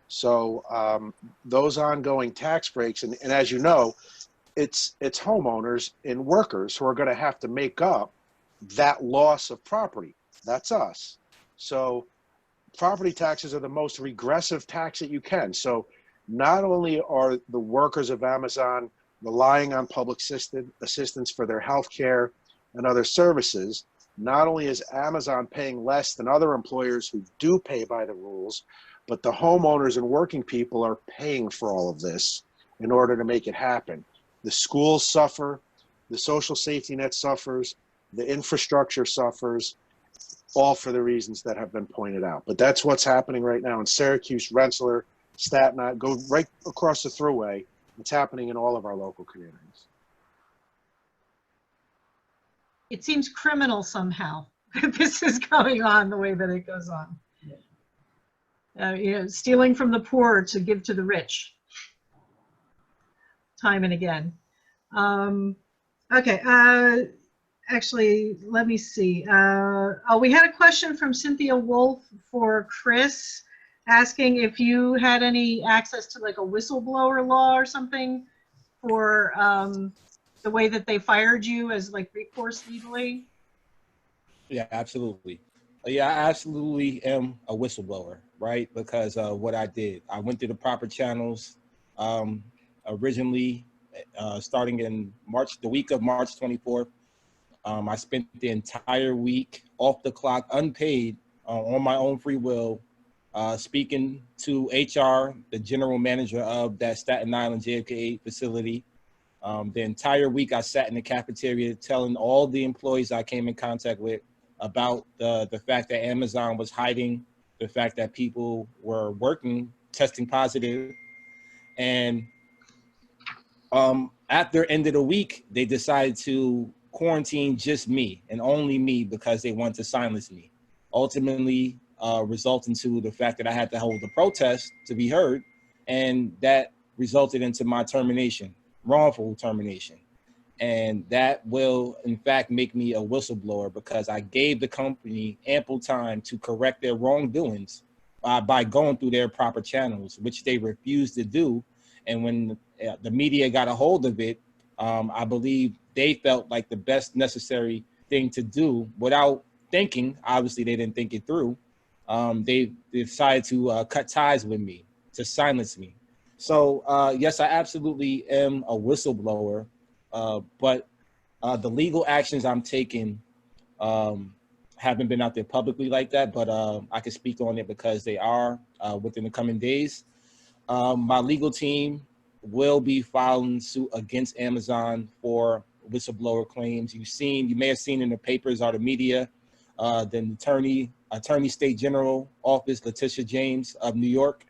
So those ongoing tax breaks, and as you know, it's homeowners and workers who are going to have to make up that loss of property. That's us. So property taxes are the most regressive tax that you can. So not only are the workers of Amazon relying on public assistance for their health care and other services, not only is Amazon paying less than other employers who do pay by the rules, but the homeowners and working people are paying for all of this in order to make it happen. The schools suffer, the social safety net suffers, the infrastructure suffers, all for the reasons that have been pointed out. But that's what's happening right now in Syracuse, Rensselaer, Staten Island, go right across the thruway. It's happening in all of our local communities. It seems criminal somehow that this is going on the way that it goes on. You know, stealing from the poor to give to the rich. Time and again. Okay, actually, let me see. Oh, we had a question from Cynthia Wolf for Chris, asking if you had any access to like a whistleblower law or something for the way that they fired you as like recourse legally. Yeah, absolutely. Yeah, I absolutely am a whistleblower, right? Because what I did, I went through the proper channels. Originally, starting in March, the week of March 24th, I spent the entire week off the clock, unpaid, on my own free will, speaking to HR, the general manager of that Staten Island JFK facility. The entire week I sat in the cafeteria telling all the employees I came in contact with about the fact that Amazon was hiding, the fact that people were working, testing positive. And at the end of the week, they decided to quarantine just me and only me because they wanted to silence me. Ultimately, resulting to the fact that I had to hold a protest to be heard, and that resulted into my termination, wrongful termination. And that will, in fact, make me a whistleblower because I gave the company ample time to correct their wrongdoings by going through their proper channels, which they refused to do. And when the media got a hold of it, I believe they felt like the best necessary thing to do without thinking. Obviously, they didn't think it through. They decided to cut ties with me, to silence me. So, yes, I absolutely am a whistleblower, but the legal actions I'm taking haven't been out there publicly like that, but I can speak on it because they are within the coming days. My legal team will be filing suit against Amazon for whistleblower claims. You may have seen in the papers or the media, the Attorney State General Office, Letitia James of New York.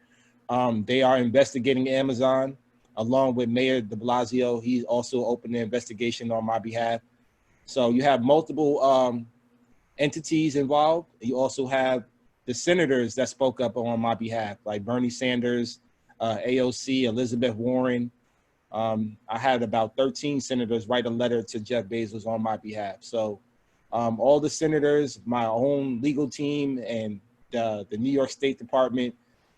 They are investigating Amazon along with Mayor de Blasio. He's also opened an investigation on my behalf. So you have multiple entities involved. You also have the senators that spoke up on my behalf, like Bernie Sanders, AOC, Elizabeth Warren. I had about 13 senators write a letter to Jeff Bezos on my behalf. So all the senators, my own legal team, and the New York State Department,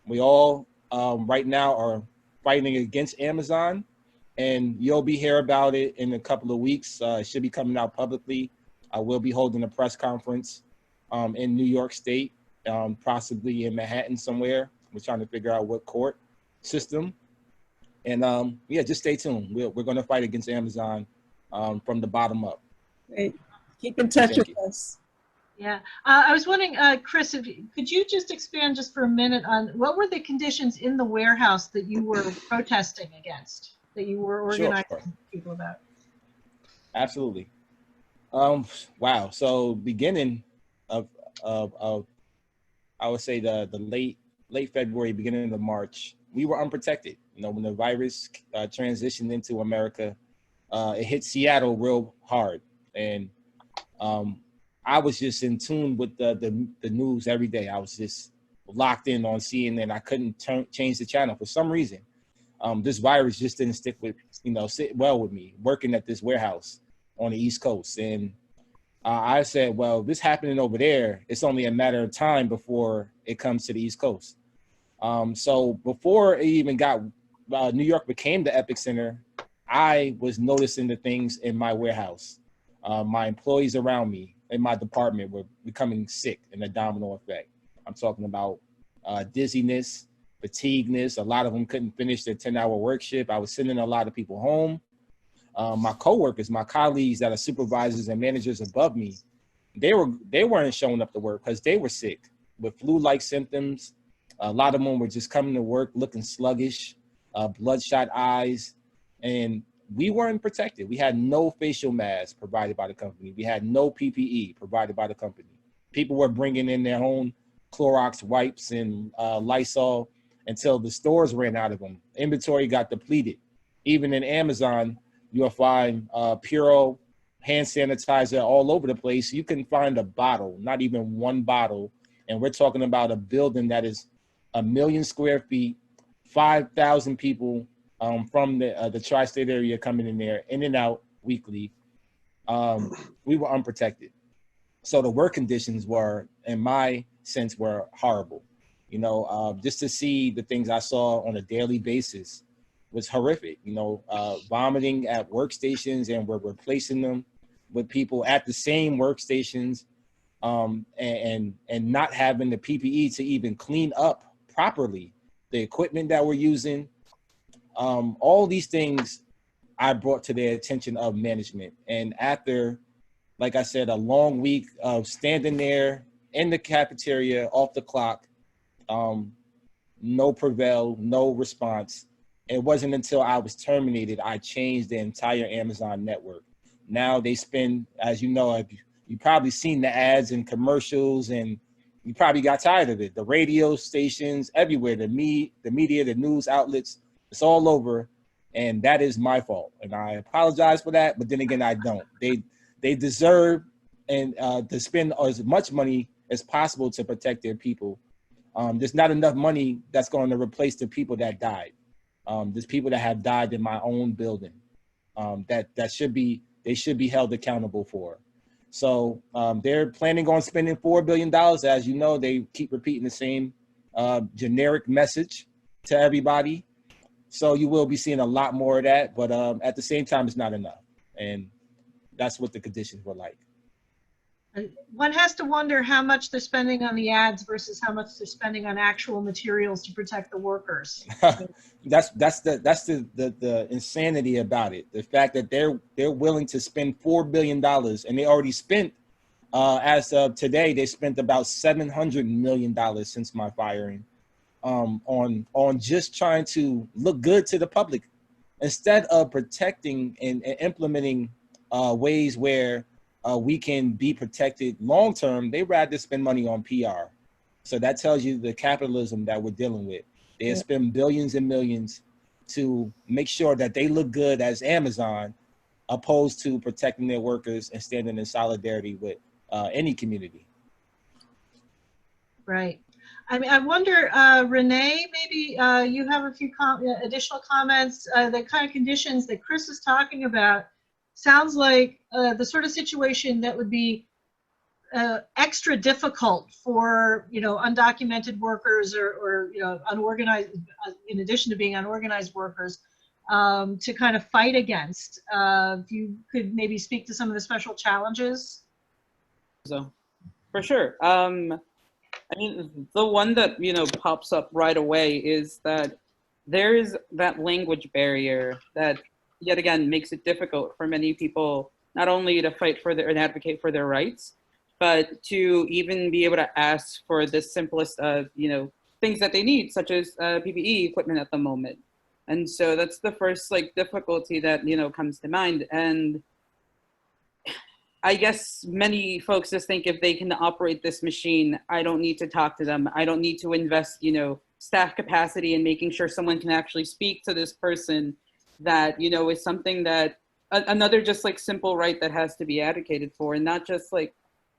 we all right now are fighting against Amazon and you'll be hear about it in a couple of weeks. It should be coming out publicly. I will be holding a press conference in New York State, possibly in Manhattan somewhere. We're trying to figure out what court system. And yeah, just stay tuned. We're going to fight against Amazon from the bottom up. Great. Keep in touch Thank with us. Yeah, I was wondering, Chris, could you just expand just for a minute on what were the conditions in the warehouse that you were protesting against, that you were organizing Sure. people about? Absolutely. Wow. So beginning of I would say the late February, beginning of March, we were unprotected. You know, when the virus transitioned into America, it hit Seattle real hard, and I was just in tune with the news every day. I was just locked in on CNN. I couldn't change the channel for some reason. This virus just didn't sit well with me, working at this warehouse on the East Coast. And I said, well, this happening over there, it's only a matter of time before it comes to the East Coast. So before it even got, New York became the epicenter, I was noticing the things in my warehouse. My employees around me in my department were becoming sick in a domino effect. I'm talking about dizziness, fatigueness. A lot of them couldn't finish their 10-hour work shift. I was sending a lot of people home. My coworkers, my colleagues that are supervisors and managers above me, they weren't showing up to work because they were sick with flu-like symptoms. A lot of them were just coming to work looking sluggish, bloodshot eyes, and we weren't protected. We had no facial masks provided by the company. We had no PPE provided by the company. People were bringing in their own Clorox wipes and Lysol until the stores ran out of them. Inventory got depleted. Even in Amazon, you'll find Puro hand sanitizer all over the place. You can find a bottle, not even one bottle. And we're talking about a building that is 1 million square feet, 5,000 people from the tri-state area coming in there, in and out weekly. We were unprotected. So the work conditions were, in my sense, were horrible. You know, just to see the things I saw on a daily basis was horrific. You know, vomiting at workstations, and we're replacing them with people at the same workstations, and not having the PPE to even clean up properly the equipment that we're using. All these things I brought to the attention of management. And after, like I said, a long week of standing there in the cafeteria off the clock, no prevail, no response. It wasn't until I was terminated, I changed the entire Amazon network. Now they spend, as you know, you've probably seen the ads and commercials, and you probably got tired of it. The radio stations, everywhere, the media, the news outlets, it's all over. And that is my fault. And I apologize for that, but then again, I don't. They deserve to spend as much money as possible to protect their people. There's not enough money that's going to replace the people that died. There's people that have died in my own building that should be held accountable for. So they're planning on spending $4 billion. As you know, they keep repeating the same generic message to everybody. So you will be seeing a lot more of that, but at the same time, it's not enough. And that's what the conditions were like. And one has to wonder how much they're spending on the ads versus how much they're spending on actual materials to protect the workers. That's the insanity about it. The fact that they're willing to spend $4 billion, and they already spent, as of today, they spent about $700 million since my firing, on just trying to look good to the public, instead of protecting and implementing ways where we can be protected long term. They rather spend money on PR. So that tells you the capitalism that we're dealing with. They spend billions and millions to make sure that they look good as Amazon, opposed to protecting their workers and standing in solidarity with any community. Right. I mean, I wonder, Renee, maybe you have a few additional comments. The kind of conditions that Chris is talking about sounds like the sort of situation that would be extra difficult for, undocumented workers or unorganized, in addition to being unorganized workers. to kind of fight against. If you could maybe speak to some of the special challenges. So, for sure. I mean, the one that, pops up right away is that there is that language barrier that, yet again, makes it difficult for many people not only to fight for and advocate for their rights, but to even be able to ask for the simplest of, things that they need, such as PPE equipment at the moment. And so that's the first difficulty that, comes to mind. And I guess many folks just think if they can operate this machine, I don't need to talk to them. I don't need to invest, staff capacity in making sure someone can actually speak to this person. That, is something that another just simple right that has to be advocated for, and not just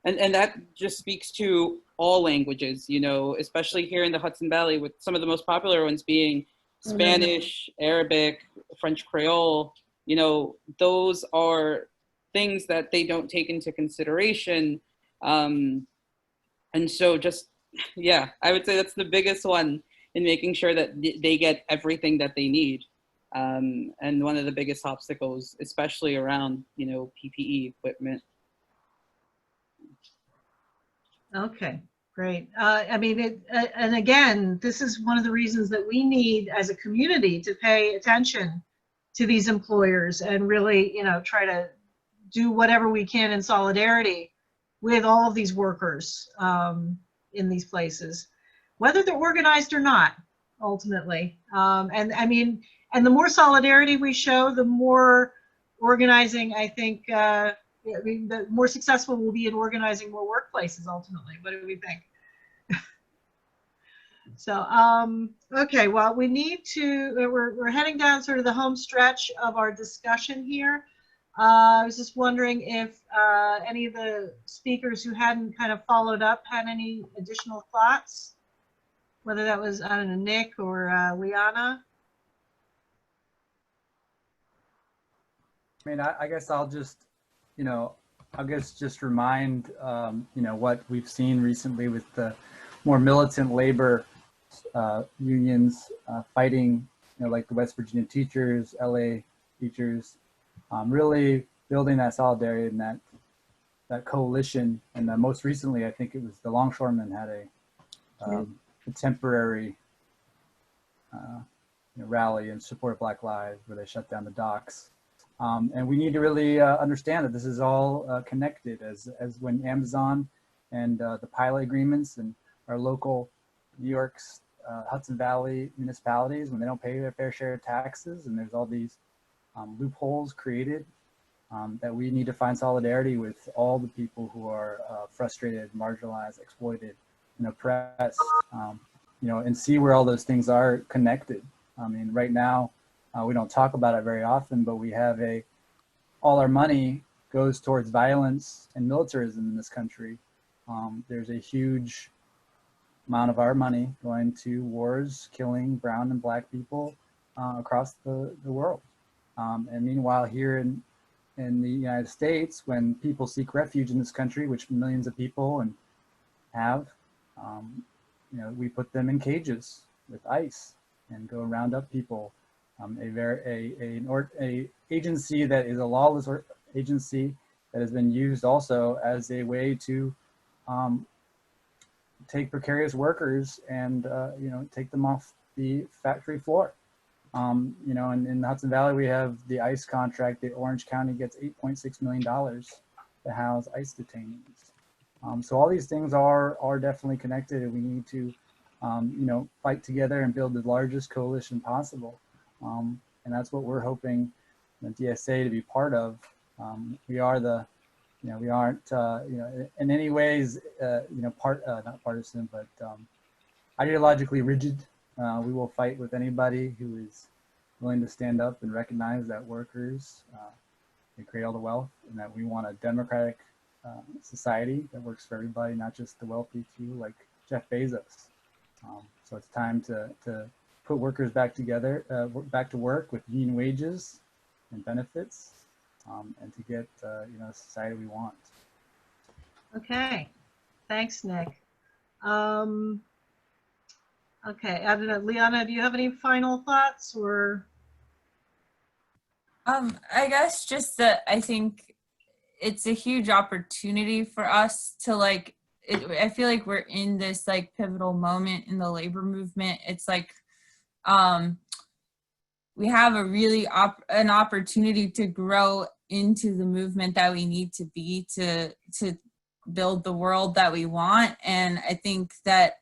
and that just speaks to all languages, especially here in the Hudson Valley, with some of the most popular ones being Spanish, Arabic, French Creole. Those are things that they don't take into consideration. And so just, yeah, I would say that's the biggest one in making sure that they get everything that they need. And one of the biggest obstacles, especially around, PPE equipment. Okay, great. I mean, and again, this is one of the reasons that we need as a community to pay attention to these employers and really, try to do whatever we can in solidarity with all of these workers in these places, whether they're organized or not, ultimately. And I mean, and the more solidarity we show, the more organizing, I think, the more successful we'll be in organizing more workplaces ultimately. What do we think? So, okay, well, we need to, we're heading down sort of the home stretch of our discussion here. I was just wondering if any of the speakers who hadn't kind of followed up had any additional thoughts, whether that was, I don't know, Nick or Liana. I mean, I guess I'll just, just remind, what we've seen recently with the more militant labor unions fighting, like the West Virginia teachers, LA teachers, really building that solidarity and that coalition. And most recently, I think it was the longshoremen had a temporary rally in support of Black Lives where they shut down the docks. And we need to really understand that this is all connected, as when Amazon and the pilot agreements and our local New York's Hudson Valley municipalities, when they don't pay their fair share of taxes, and there's all these loopholes created, that we need to find solidarity with all the people who are frustrated, marginalized, exploited, and oppressed, and see where all those things are connected. I mean, right now, we don't talk about it very often, but we have all our money goes towards violence and militarism in this country. There's a huge amount of our money going to wars, killing brown and black people across the world. And meanwhile, here in the United States, when people seek refuge in this country, which millions of people have, we put them in cages with ICE and go round up people. A agency that is a lawless agency that has been used also as a way to take precarious workers and take them off the factory floor. In the Hudson Valley, we have the ICE contract that Orange County gets $8.6 million to house ICE detainees. So all these things are definitely connected, and we need to fight together and build the largest coalition possible. And that's what we're hoping the DSA to be part of. We are we aren't, in any ways, not partisan, but ideologically rigid. We will fight with anybody who is willing to stand up and recognize that workers, they create all the wealth, and that we want a democratic society that works for everybody, not just the wealthy few like Jeff Bezos. So it's time to put workers back together, back to work with union wages and benefits, and to get the society we want. Okay, thanks, Nick. Okay, I don't know, Liana, do you have any final thoughts or? I guess just that I think it's a huge opportunity for us to like, I feel like we're in this like pivotal moment in the labor movement. It's like, we have a really an opportunity to grow into the movement that we need to be to build the world that we want. And I think that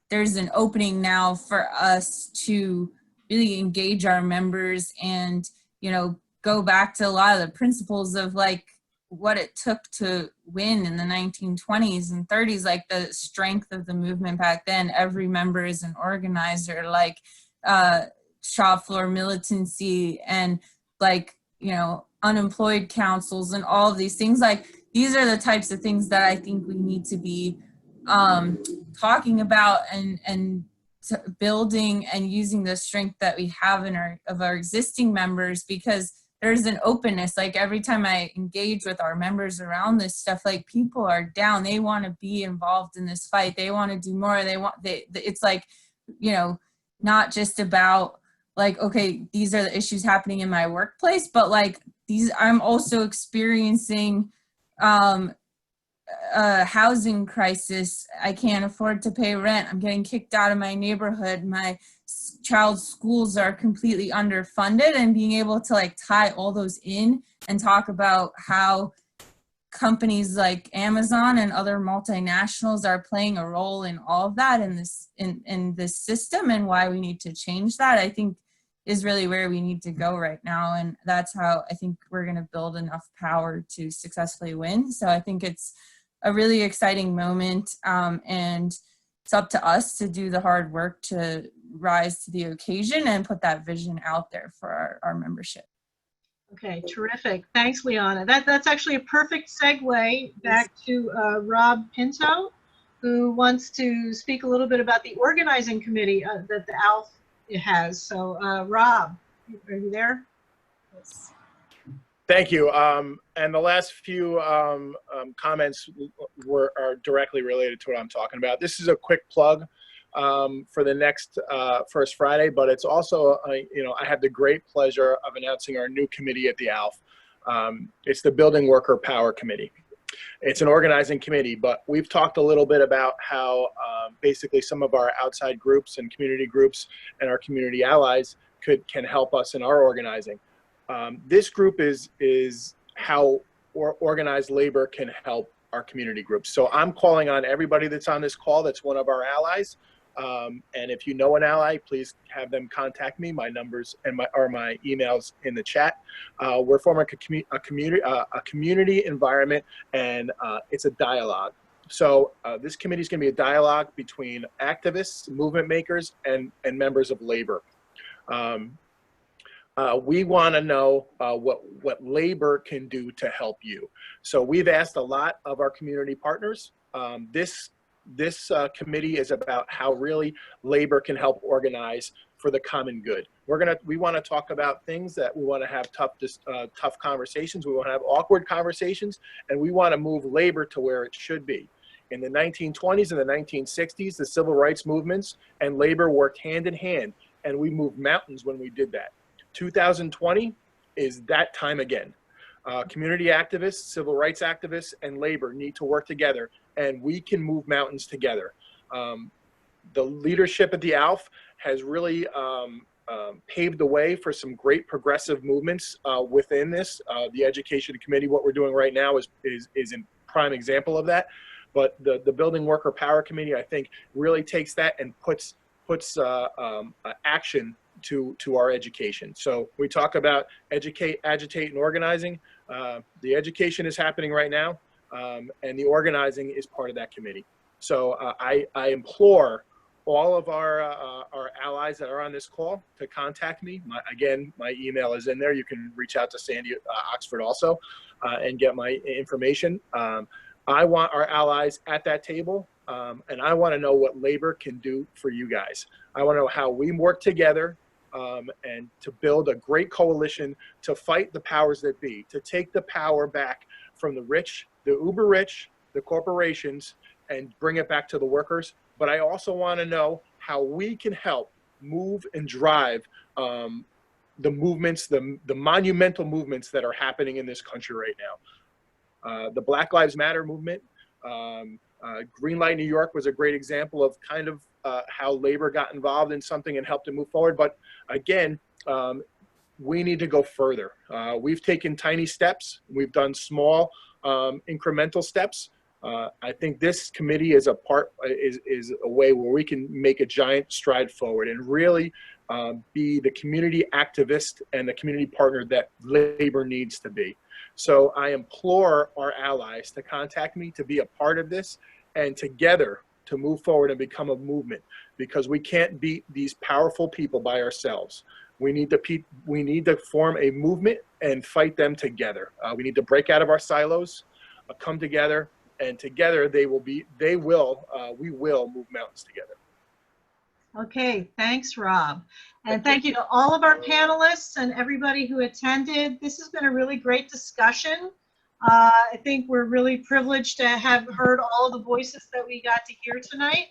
there's an opening now for us to really engage our members and, you know, go back to a lot of the principles of like what it took to win in the 1920s and 30s, like the strength of the movement back then. Every member is an organizer, like shop floor militancy and like, you know, unemployed councils and all of these things. Like these are the types of things that I think we need to be talking about and building and using the strength that we have in our existing members, because there's an openness. Like every time I engage with our members around this stuff, like people are down, they want to be involved in this fight, they want to do more, it's like, you know, not just about like, okay, these are the issues happening in my workplace, but like I'm also experiencing a housing crisis. I can't afford to pay rent. I'm getting kicked out of my neighborhood. My child's schools are completely underfunded, and being able to like tie all those in and talk about how companies like Amazon and other multinationals are playing a role in all of that in this system, and why we need to change that, I think is really where we need to go right now. And that's how I think we're going to build enough power to successfully win. So I think it's a really exciting moment, and it's up to us to do the hard work to rise to the occasion and put that vision out there for our membership. Okay, terrific. Thanks, Liana. That's actually a perfect segue back to Rob Pinto, who wants to speak a little bit about the organizing committee that the ALF has. So Rob, are you there? Yes. Thank you. And the last few comments are directly related to what I'm talking about. This is a quick plug for the next First Friday, but it's also, you know, I have the great pleasure of announcing our new committee at the ALF. It's the Building Worker Power Committee. It's an organizing committee, but we've talked a little bit about how basically some of our outside groups and community groups and our community allies can help us in our organizing. This group is how organized labor can help our community groups. So I'm calling on everybody that's on this call that's one of our allies. And if you know an ally, please have them contact me. My numbers and my emails in the chat. We're forming a community environment, and it's a dialogue. So this committee is going to be a dialogue between activists, movement makers, and members of labor. We want to know what labor can do to help you. So we've asked a lot of our community partners. This committee is about how really labor can help organize for the common good. We want to talk about things that we want to have tough conversations. We want to have awkward conversations, and we want to move labor to where it should be. In the 1920s and the 1960s, the civil rights movements and labor worked hand in hand, and we moved mountains when we did that. 2020 is that time again. Community activists, civil rights activists, and labor need to work together, and we can move mountains together. The leadership at the ALF has really paved the way for some great progressive movements within this. The Education Committee, what we're doing right now is a prime example of that. But the Building Worker Power Committee, I think, really takes that and puts action to our education. So we talk about educate, agitate, and organizing. The education is happening right now, and the organizing is part of that committee. So I implore all of our allies that are on this call to contact me. Again, my email is in there. You can reach out to Sandy Oxford also and get my information. I want our allies at that table, and I want to know what labor can do for you guys. I want to know how we work together and to build a great coalition to fight the powers that be, to take the power back from the rich, the uber rich, the corporations, and bring it back to the workers. But I also want to know how we can help move and drive the movements, the monumental movements that are happening in this country right now. The Black Lives Matter movement, Green Light New York was a great example of kind of how labor got involved in something and helped it move forward. But again, we need to go further. We've taken tiny steps. We've done small incremental steps. I think this committee is a way where we can make a giant stride forward and really be the community activist and the community partner that labor needs to be. So I implore our allies to contact me to be a part of this and together to move forward and become a movement, because we can't beat these powerful people by ourselves. We need to form a movement and fight them together. We need to break out of our silos, come together, and together we will move mountains together. Okay, thanks, Rob. And thank you to all of our panelists and everybody who attended. This has been a really great discussion. I think we're really privileged to have heard all of the voices that we got to hear tonight.